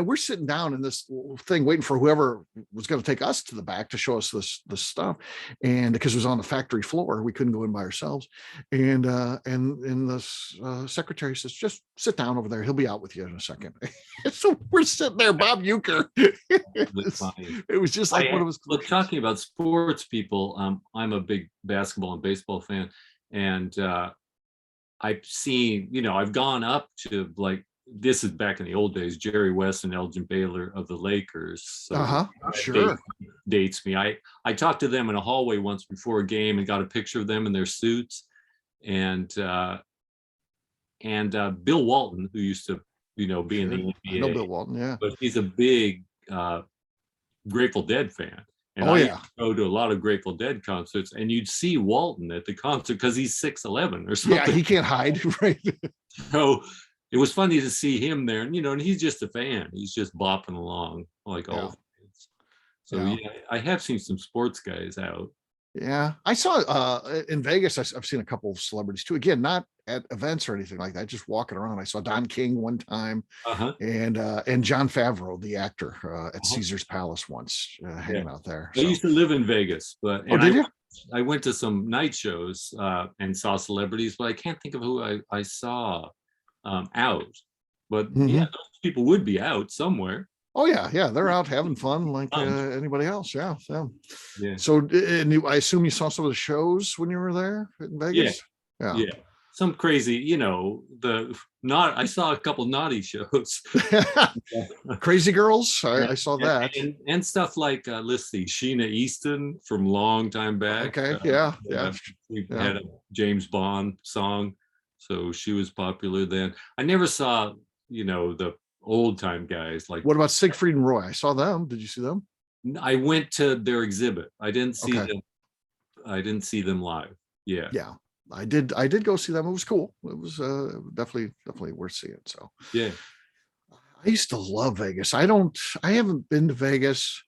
we're sitting down in this thing waiting for whoever was going to take us to the back to show us this stuff, and because it was on the factory floor, we couldn't go in by ourselves, and the secretary says, just sit down over there, he'll be out with you in a second. So we're sitting there, Bob Uecker. It was just like one of his. Look, talking about sports people, I'm a big basketball and baseball fan, and I've seen, I've gone up to like, this is back in the old days, Jerry West and Elgin Baylor of the Lakers. So Sure. dates me. I talked to them in a hallway once before a game and got a picture of them in their suits. And Bill Walton, who used to, be in the I know NBA, Bill Walton. Yeah. but he's a big Grateful Dead fan. And Oh I yeah. used to go to a lot of Grateful Dead concerts, and you'd see Walton at the concert because he's 6'11" or something. Yeah, he can't hide. Right. So it was funny to see him there, and he's just a fan. He's just bopping along like all fans. So yeah, I have seen some sports guys out. Yeah, I saw in Vegas. I've seen a couple of celebrities too. Again, not at events or anything like that. Just walking around. I saw Don King one time, and Jon Favreau, the actor, at Caesar's Palace once, hanging out there. I used to live in Vegas, but did you? I went to some night shows and saw celebrities, but I can't think of who I saw out. But yeah, those people would be out somewhere. Oh yeah, they're out having fun like anybody else. Yeah. So, and I assume you saw some of the shows when you were there in Vegas. Yeah. Some crazy, I saw a couple naughty shows. Crazy Girls. I saw that. And stuff like, let's see, Sheena Easton from long time back. Okay. We had a James Bond song, so she was popular then. I never saw, the old time guys. Like, what about Siegfried and Roy? I saw them. Did you see them? I went to their exhibit. I didn't see them. I didn't see them live. Yeah. I did go see them. It was cool. It was definitely worth seeing. So yeah, I used to love Vegas. I haven't been to Vegas.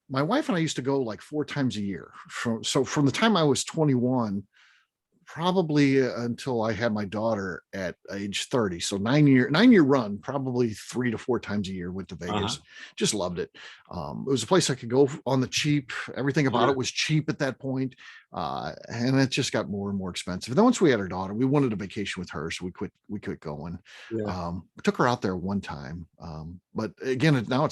My wife and I used to go like 4 times a year. From the time I was 21, probably until I had my daughter at age 30. So 9-year run, probably 3 to 4 times a year went to Vegas. Just loved it. It was a place I could go on the cheap. Everything about it was cheap at that point. And it just got more and more expensive. Then once we had our daughter, we wanted a vacation with her. So we quit going. We took her out there one time. But again, now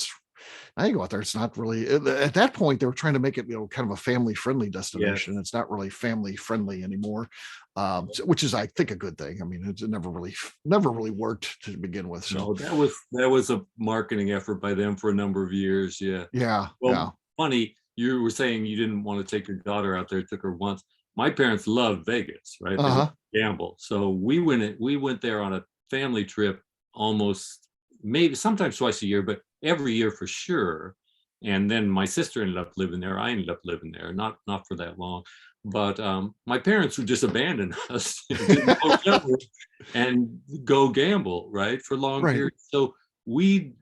you go out there, it's not really, at that point they were trying to make it, kind of a family friendly destination. It's not really family friendly anymore, which is, I think, a good thing. I mean, it never really worked to begin with. So that was a marketing effort by them for a number of years. Funny, you were saying you didn't want to take your daughter out there. Took her once. My parents loved Vegas, right? They gamble. So we went there on a family trip almost, maybe sometimes twice a year, but every year for sure. And then my sister ended up living there. I ended up living there, not for that long. But my parents would just abandon us and go gamble, right, for long periods. So we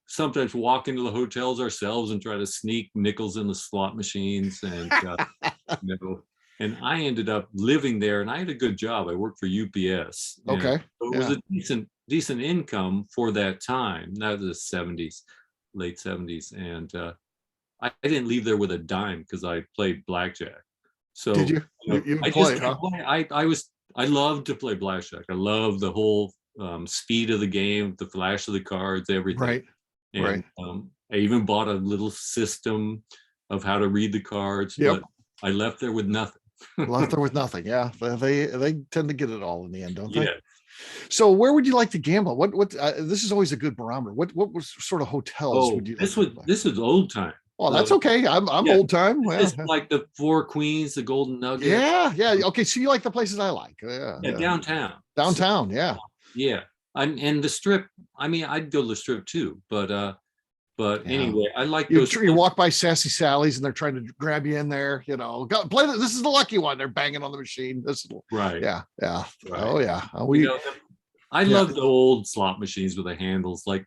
sometimes walk into the hotels ourselves and try to sneak nickels in the slot machines, and and I ended up living there, and I had a good job. I worked for UPS. Okay. So it was a decent income for that time. That was the 70s, late 70s. And I didn't leave there with a dime because I played blackjack. So did you? I loved to play blackjack. I loved the whole speed of the game, the flash of the cards, everything. And I even bought a little system of how to read the cards, but I left there with nothing. Yeah. They tend to get it all in the end, don't they? So where would you like to gamble? What this is always a good barometer. What was sort of hotels would you this was old time. Oh, that's okay. I'm old time. It's like the Four Queens, the Golden Nugget. Yeah. Okay, so you like the places I like. Downtown. Downtown, yeah. And the Strip. I mean, I'd go to the Strip too, but anyway, I like those. You walk by Sassy Sally's and they're trying to grab you in there. Go play. This is the lucky one. They're banging on the machine. This is right. Yeah. Right. Oh yeah. I love the old slot machines with the handles, like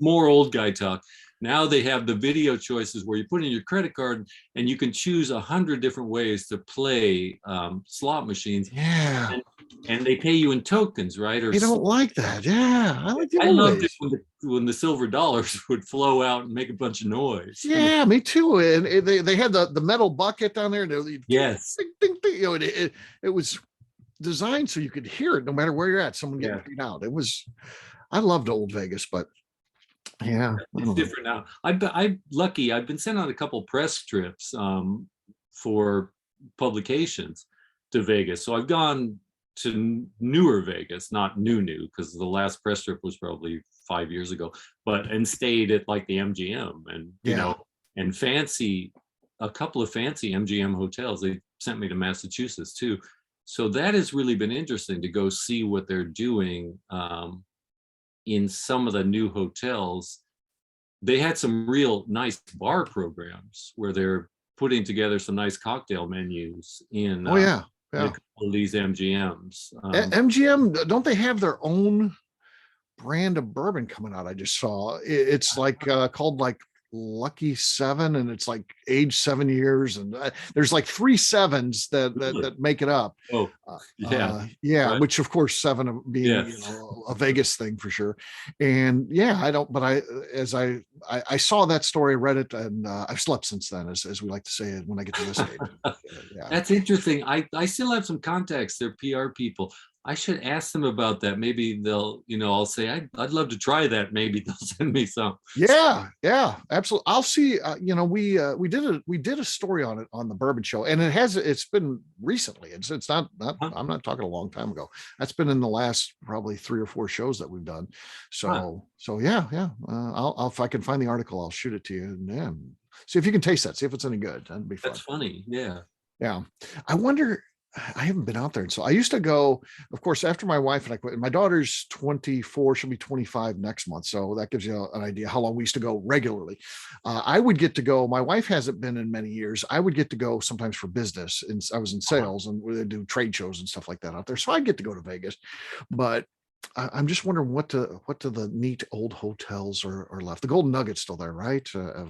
more old guy talk. Now they have the video choices where you put in your credit card and you can choose 100 different ways to play slot machines. Yeah. And they pay you in tokens, right? Or you don't like that. Yeah. I loved it when the silver dollars would flow out and make a bunch of noise. Yeah, me too. And they had the metal bucket down there. And yes. Ding, ding, ding. It was designed so you could hear it no matter where you're at. Someone getting paid out. I loved old Vegas, but yeah, it's different now. I'm lucky. I've been sent on a couple press trips for publications to Vegas. So I've gone to newer Vegas, not new, because the last press trip was probably 5 years ago, and stayed at like the MGM and, Yeah. and a couple of fancy MGM hotels. They sent me to Massachusetts too. So that has really been interesting to go see what they're doing in some of the new hotels. They had some real nice bar programs where they're putting together some nice cocktail menus in Oh yeah. in a Yeah. couple of these MGMs. MGM, don't they have their own brand of bourbon coming out? I just saw it's like called like Lucky Seven, and it's like age 7 years, and there's like 3 sevens that make it up. Oh, yeah, Yeah, right. which of course seven being Yes. a Vegas thing for sure. And yeah, I don't, but I saw that story, read it, and I've slept since then, as we like to say when I get to this age. Yeah. That's interesting. I still have some contacts. They're PR people. I should ask them about that. Maybe they'll, I'll say, I'd love to try that. Maybe they'll send me some. Yeah, absolutely. I'll see. We did a story on it on the Bourbon Show, and it's been recently. It's not I'm not talking a long time ago. That's been in the last probably 3 or 4 shows that we've done. So yeah. I'll if I can find the article, I'll shoot it to you, and yeah, see if you can taste that. See if it's any good. That'd be fun. That's funny. Yeah. Yeah. I wonder. I haven't been out there. And so I used to go, of course, after my wife and I quit. My daughter's 24, she'll be 25 next month. So that gives you an idea how long we used to go regularly. I would get to go. My wife hasn't been in many years. I would get to go sometimes for business. And I was in sales, and we do trade shows and stuff like that out there. So I'd get to go to Vegas. But I'm just wondering what to the neat old hotels are left. The Golden Nugget's still there, right?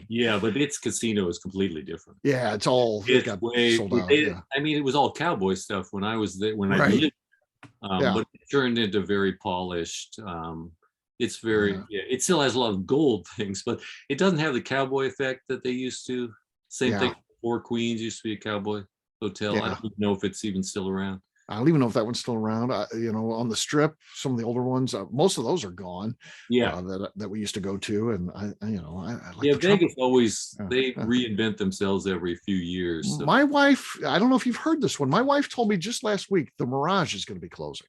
Yeah, but its casino is completely different. Yeah, it's all got sold out. I mean, it was all cowboy stuff when I was there, when I Right. lived, but it turned into very polished. It's very, it still has a lot of gold things, but it doesn't have the cowboy effect that they used to. Same thing. Four Queens used to be a cowboy hotel. I don't even know if it's even still around. I don't even know if that one's still around. On the Strip, some of the older ones, most of those are gone. Yeah, that we used to go to, and I like Vegas always they reinvent themselves every few years. So. My wife, I don't know if you've heard this one. My wife told me just last week the Mirage is going to be closing.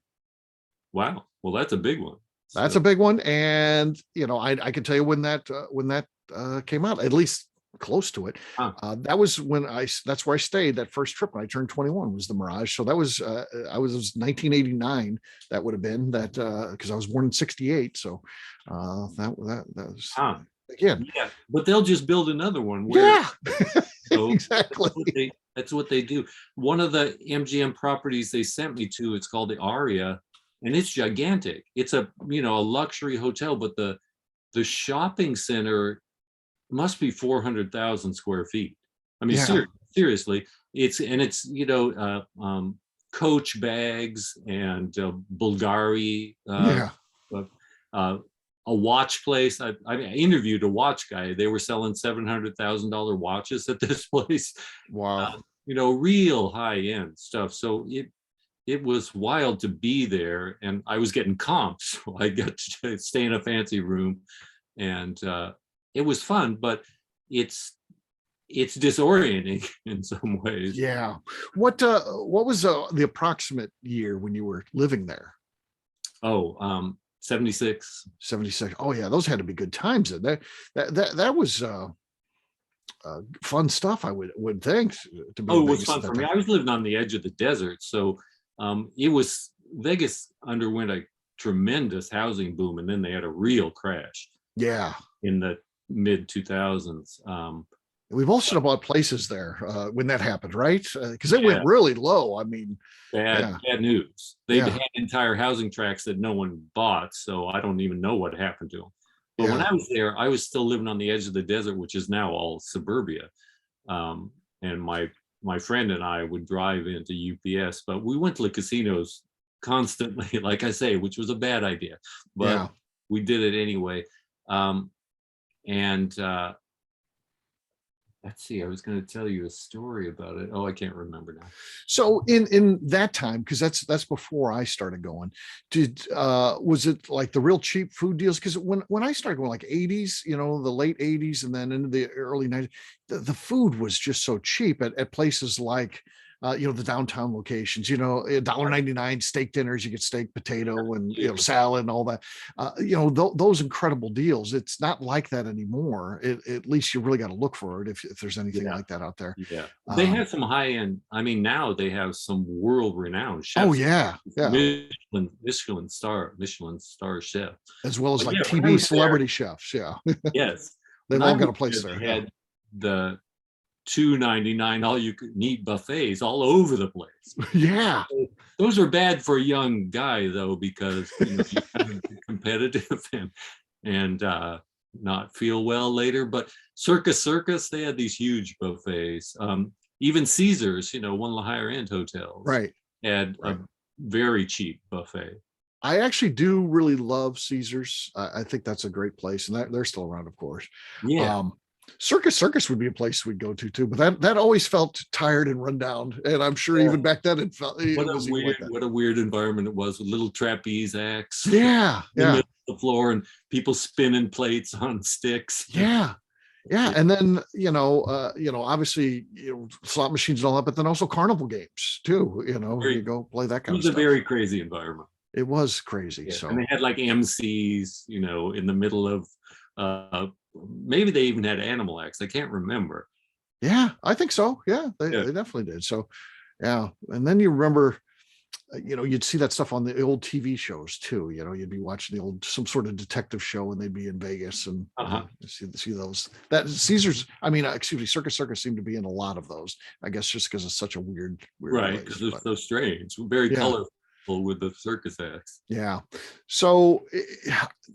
Wow, well, that's a big one. That's a big one, and I can tell you when that came out, at least close to it. That was that's where I stayed that first trip when I turned 21, was the Mirage. So that was it was 1989. That would have been that, because I was born in 68. So that was again. Yeah, but they'll just build another one. So exactly. That's what they do. One of the MGM properties they sent me to, it's called the Aria, and it's gigantic. It's a luxury hotel, but the shopping center must be 400,000 square feet. I mean, seriously, it's Coach bags and Bulgari, a watch place. I interviewed a watch guy. They were selling $700,000 watches at this place. Wow. Real high end stuff. So it was wild to be there, and I was getting comps. So I got to stay in a fancy room, and it was fun, but it's disorienting in some ways. Yeah. What was the approximate year when you were living there? 76. Oh yeah, those had to be good times. That was fun stuff, I would think. To be it was fun for me. I was living on the edge of the desert, so Vegas underwent a tremendous housing boom, and then they had a real crash. Yeah. In the mid 2000s. We've all should have bought places there when that happened, right? Because it went really low. I mean, bad news. They had entire housing tracts that no one bought, so I don't even know what happened to them. But when I was there, I was still living on the edge of the desert, which is now all suburbia. And my friend and I would drive into UPS, but we went to the casinos constantly, like I say, which was a bad idea, but we did it anyway. And let's see, I was going to tell you a story about it. Oh, I can't remember now. So in that time, because that's before I started going, was it like the real cheap food deals? Because when I started going, like 80s, the late 80s and then into the early 90s, the food was just so cheap at places like The downtown locations, $1.99 steak dinners, you get steak, potato, and salad and all that. Those incredible deals. It's not like that anymore. At least you really got to look for it if there's anything like that out there. Yeah, they have some high end. I mean, now they have some world renowned chefs. Oh yeah, Michelin star chef, as well as but like TV celebrity chefs. Yeah, yes, they've all got a place there. They had the $2.99 all you could eat buffets all over the place. Yeah, those are bad for a young guy though, because you can be competitive and not feel well later. But Circus, they had these huge buffets. Even Caesars, one of the higher end hotels, had a very cheap buffet. I actually do really love Caesars. I think that's a great place, and they're still around, of course. Yeah. Circus would be a place we'd go to too, but that always felt tired and run down. And I'm sure even back then it felt what a weird environment it was, with little trapeze acts. Yeah. The floor and people spinning plates on sticks. Yeah. And then, obviously, slot machines and all that, but then also carnival games too, you go play that kind of stuff. It was a very crazy environment. It was crazy. Yeah. So, and they had like MCs, in the middle of, maybe they even had animal acts. I can't remember. Yeah, I think so. Yeah, they definitely did. So, yeah. And then you remember, you'd see that stuff on the old TV shows too. You'd be watching some sort of detective show, and they'd be in Vegas, and see those. That Caesars, Circus seemed to be in a lot of those. I guess just because it's such a weird right? Because it's so strange, very colorful with the circus acts. Yeah. So,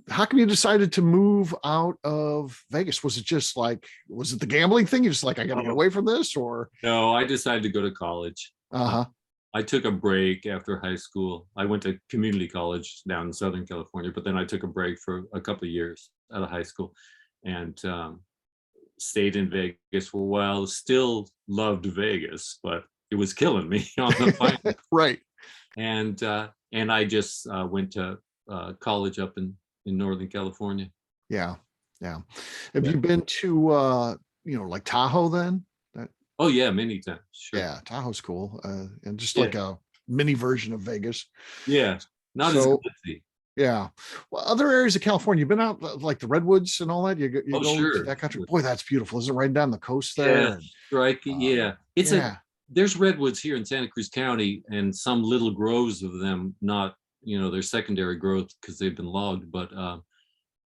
how come you decided to move out of Vegas? Was it the gambling thing? You're just like, I got to get away from this, or? No, I decided to go to college. I took a break after high school. I went to community college down in Southern California, but then I took a break for a couple of years out of high school, and stayed in Vegas for a while. Still loved Vegas, but it was killing me on the finance. Right. And I just went to college up in Northern California. Yeah. Have you been to like Tahoe then? Oh yeah, many times. Sure. Yeah, Tahoe's cool, and just like a mini version of Vegas. Yeah, not as glitzy. Yeah. Well, other areas of California, you've been out like the Redwoods and all that. You go sure. to that country. Boy, that's beautiful. Isn't it right down the coast there? Yeah, right. There's redwoods here in Santa Cruz County, and some little groves of them, not, they're secondary growth because they've been logged, but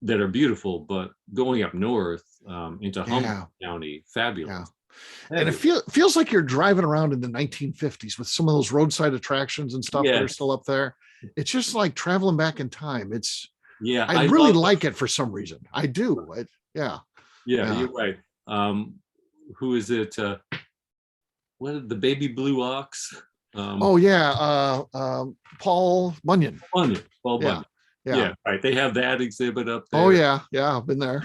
that are beautiful. But going up north into Humboldt County, fabulous. Yeah. And it feels like you're driving around in the 1950s with some of those roadside attractions and stuff that are still up there. It's just like traveling back in time. I really like it for some reason. I do. You're right. Who is it? What, the baby blue ox? Paul Bunyan. Paul Bunyan. Yeah, right. They have that exhibit up there. Oh yeah, I've been there.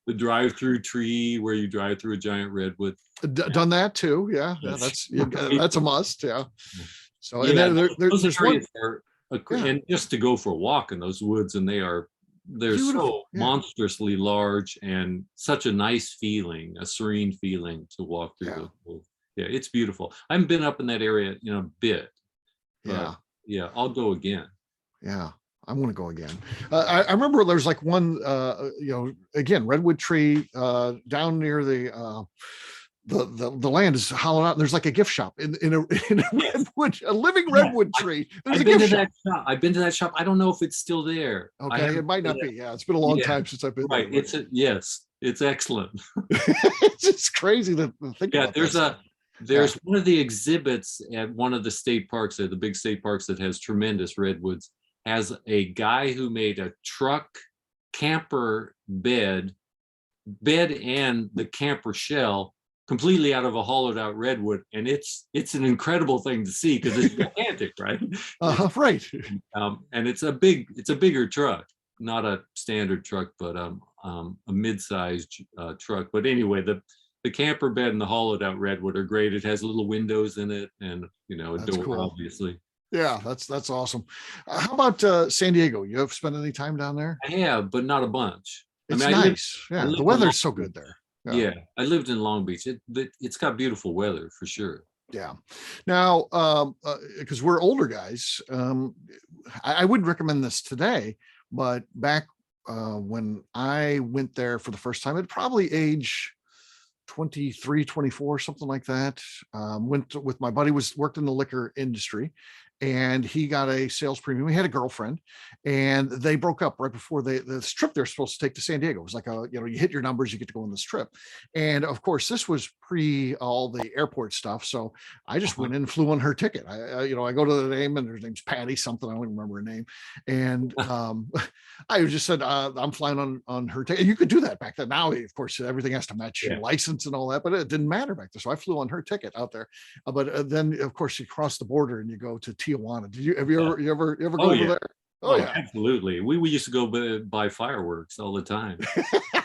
The drive-through tree where you drive through a giant redwood. Done that too. Yeah, that's a must. Yeah. So and then there's one. And just to go for a walk in those woods, and they're so monstrously large, and such a nice feeling, a serene feeling to walk through those woods. Yeah, it's beautiful. I haven't been up in that area in a bit. Yeah, I'll go again. Yeah, I want to go again. I remember there's like one, again, redwood tree down near the land is hollowed out. And there's like a gift shop in a redwood, a living redwood tree. There's I've been to that shop. I've been to that shop. I don't know if it's still there. Okay, it might not be. Yeah, it's been a long time since I've been there. Right. It's excellent. It's just crazy to think about. There's one of the exhibits at one of the state parks, the big state parks that has tremendous redwoods, has a guy who made a truck camper bed and the camper shell completely out of a hollowed out redwood, and it's an incredible thing to see because it's gigantic, right? Right. And it's a bigger truck, not a standard truck, but a mid-sized truck. But anyway, the camper bed and the hollowed out redwood are great. It has little windows in it, and a door, cool. Obviously. Yeah, that's awesome. How about San Diego? You have spent any time down there? I have, but not a bunch. It's nice. The weather's so good there. Yeah, I lived in Long Beach. It's got beautiful weather for sure. Yeah. Now, because we're older guys, I wouldn't recommend this today, but back when I went there for the first time, it probably age 23, 24, something like that. With my buddy, worked in the liquor industry, and he got a sales premium. He had a girlfriend, and they broke up right before this trip they're supposed to take to San Diego. It was like you hit your numbers, you get to go on this trip. And of course, this was pre all the airport stuff. So I just Uh-huh. went in and flew on her ticket. I go to the name, and her name's Patty something. I don't even remember her name. And I just said, I'm flying on her ticket. You could do that back then. Now, of course, everything has to match your Yeah. license and all that, but it didn't matter back then. So I flew on her ticket out there. But then, of course, you cross the border and you go to Tijuana. Have you Yeah. ever go Oh over yeah. there? Oh Oh, yeah. absolutely. We used to go buy fireworks all the time.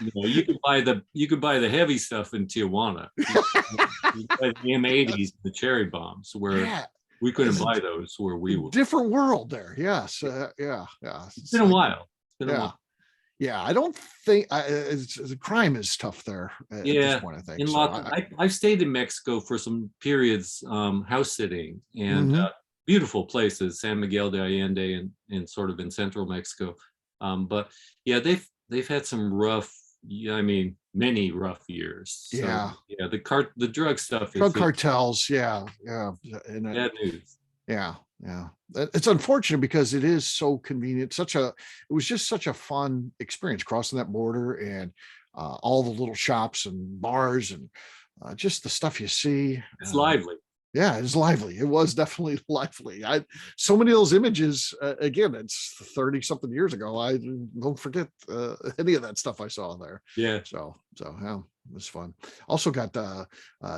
You could buy the heavy stuff in Tijuana. You could buy the M80s, the cherry bombs, where Yeah. we couldn't It's a buy those where we were. different world there. Yes. Yeah. It's It's been a like, while. It's been a yeah. while. Yeah. I don't think the crime is tough there at this Yeah. point, I think. In So lots I've stayed in Mexico for some periods, house sitting, and mhm. beautiful places, San Miguel de Allende, and sort of in central Mexico. But yeah, they've had some rough, yeah, I mean, many rough years. So Yeah. yeah, the drug stuff Drug is cartels. Yeah. Yeah. And bad news. yeah, yeah. It's unfortunate because it is so convenient. It was just such a fun experience crossing that border, and all the little shops and bars, and just the stuff you see. It's lively. Yeah, it's lively. It was definitely lively. So many of those images. Again, it's 30 something years ago. I don't forget any of that stuff I saw there. Yeah. So yeah, it was fun. Also got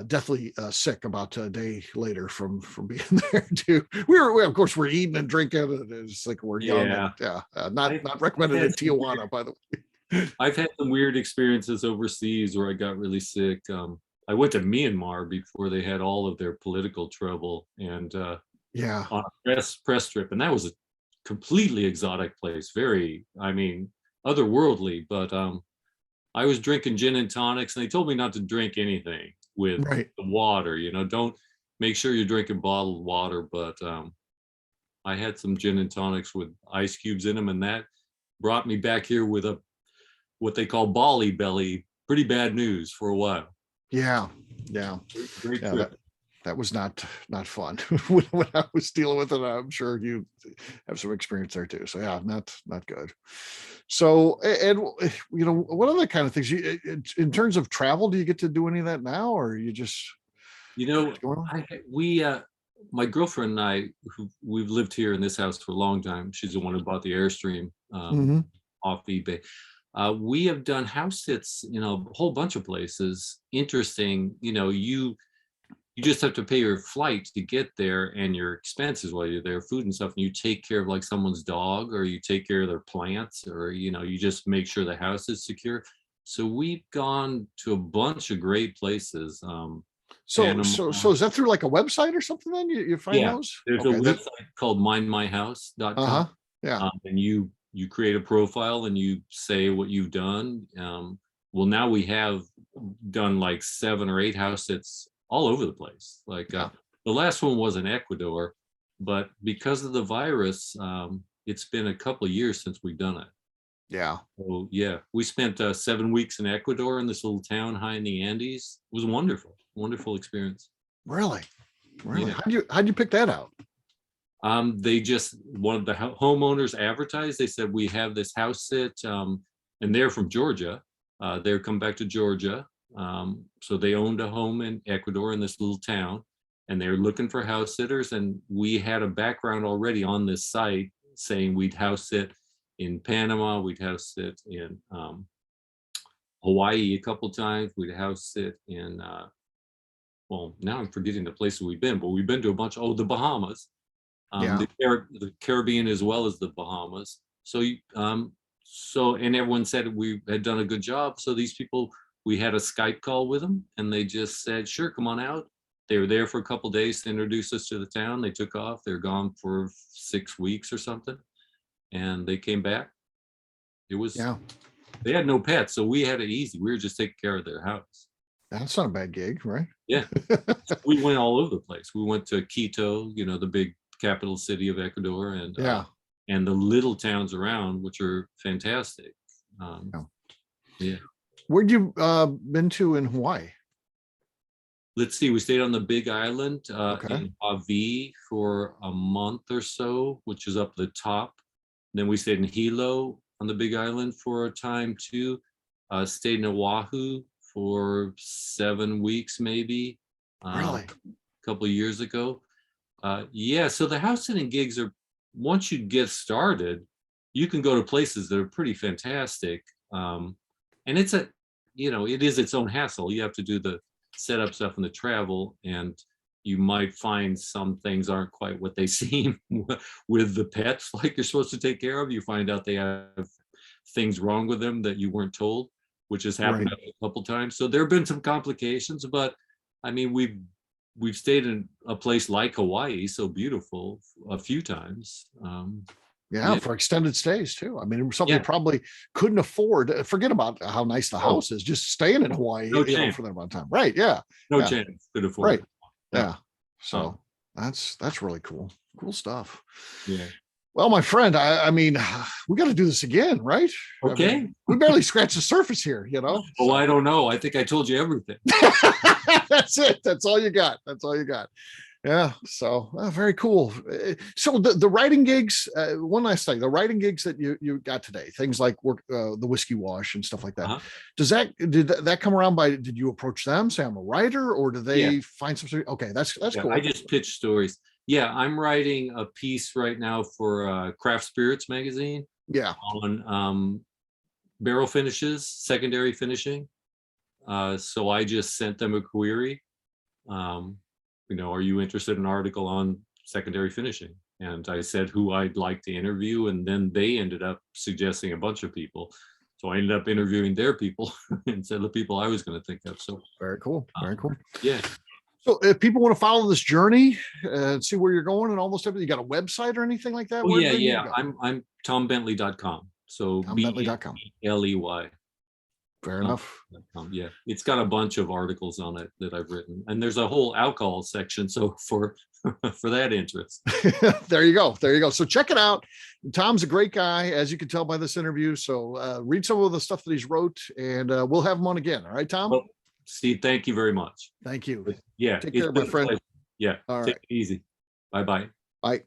deathly sick about a day later from being there too. Of course we're eating and drinking, and it's like we're young, and Yeah. yeah, I've, not I've recommended in had some weird Tijuana, by the way. I've had some weird experiences overseas where I got really sick. I went to Myanmar before they had all of their political trouble, and Yeah, on a press trip, and that was a completely exotic place. Very, I mean, otherworldly. But I was drinking gin and tonics, and they told me not to drink anything with right. the water. Don't make sure you're drinking bottled water. But I had some gin and tonics with ice cubes in them, and that brought me back here with a what they call Bali belly. Pretty bad news for a while. Yeah, yeah, Great yeah. trip. That was not fun when I was dealing with it. I'm sure you have some experience there too. So yeah, not good. So and what other kind of things in terms of travel, do you get to do any of that now, or you just You know, going on? my girlfriend and I, who we've lived here in this house for a long time. She's the one who bought the Airstream Hmm. off eBay. We have done house sits, a whole bunch of places. Interesting, you just have to pay your flight to get there and your expenses while you're there, food and stuff, and you take care of like someone's dog, or you take care of their plants, or you just make sure the house is secure. So we've gone to a bunch of great places. Panama. So is that through like a website or something? Then you find Yeah, those? there's a Okay. That website called mindmyhouse.com. uh-huh. Yeah. And you create a profile and you say what you've done. Well, now we have done like 7 or 8 house sits all over the place. Like Yeah. the last one was in Ecuador, but because of the virus, it's been a couple of years since we've done it. Yeah. So yeah, we spent 7 weeks in Ecuador in this little town high in the Andes. It was wonderful, wonderful experience. Really? Really? Yeah. How'd you pick that out? They just one of the homeowners advertised. They said we have this house sit, and they're from Georgia. They're come back to Georgia, so they owned a home in Ecuador in this little town, and they're looking for house sitters. And we had a background already on this site saying we'd house sit in Panama, we'd house sit in Hawaii a couple times, we'd house sit in. Well, now I'm forgetting the places we've been, but we've been to a bunch. Oh, the Bahamas. Yeah. The Caribbean as well as the Bahamas. So and everyone said we had done a good job. So these people, we had a Skype call with them, and they just said, "Sure, come on out." They were there for a couple of days to introduce us to the town. They took off. They're gone for 6 weeks or something, and they came back. It was Yeah. They had no pets, so we had it easy. We were just taking care of their house. That's not a bad gig, right? Yeah. We went all over the place. We went to Quito, the big capital city of Ecuador, Yeah. and the little towns around, which are fantastic. Yeah. Yeah. Where'd you been to in Hawaii? Let's see, we stayed on the Big Island Okay. in Hawaii for a month or so, which is up the top. Then we stayed in Hilo on the Big Island for a time too. Stayed in Oahu for 7 weeks, maybe. Really? A couple of years ago. Yeah, so the house sitting gigs are, once you get started, you can go to places that are pretty fantastic. And it's it is its own hassle. You have to do the setup stuff and the travel, and you might find some things aren't quite what they seem with the pets like you're supposed to take care of. You find out they have things wrong with them that you weren't told, which has happened Right. a couple times. So there have been some complications, but I mean, we've stayed in a place like Hawaii, so beautiful, a few times. Yeah, Yeah. for extended stays too. I mean, it was something you Yeah. probably couldn't afford. Forget about how nice the Oh, house is. Just staying in Hawaii, no chance. for that amount of time. Right? Yeah. No Yeah. chance could afford Right. it. Yeah. Oh, So that's really cool. Cool stuff. yeah. Well, my friend, I mean, we got to do this again, right? I mean, Okay. we barely scratched the surface here, Oh, so. I don't know. I think I told you everything. That's it. That's all you got. That's all you got. Yeah. So very cool. So the writing gigs, one last thing, the writing gigs that you got today, things like work, the whiskey wash and stuff like that. Uh-huh. Did that come around did you approach them, say I'm a writer, or did Yeah. they find some? Okay. That's Yeah, cool. I just pitch stories. Yeah, I'm writing a piece right now for Craft Spirits magazine Yeah. on barrel finishes, secondary finishing. So I just sent them a query. Are you interested in an article on secondary finishing? And I said who I'd like to interview, and then they ended up suggesting a bunch of people. So I ended up interviewing their people instead of the people I was going to think of. So Very cool. Very cool. Yeah. So if people want to follow this journey and see where you're going and all this stuff, you got a website or anything like that? Oh, Where yeah, do they need to yeah. go? I'm tombentley.com. So TomBentley.com. BELEY. Fair enough. Yeah, it's got a bunch of articles on it that I've written, and there's a whole alcohol section. So for that interest, There you go. There you go. So check it out. Tom's a great guy, as you can tell by this interview. So read some of the stuff that he's wrote, and we'll have him on again. All right, Tom? well, Steve, thank you very much. Thank you. Yeah, Take it's care, my been a friend. pleasure. Yeah, All take right. it easy. Bye-bye. Bye.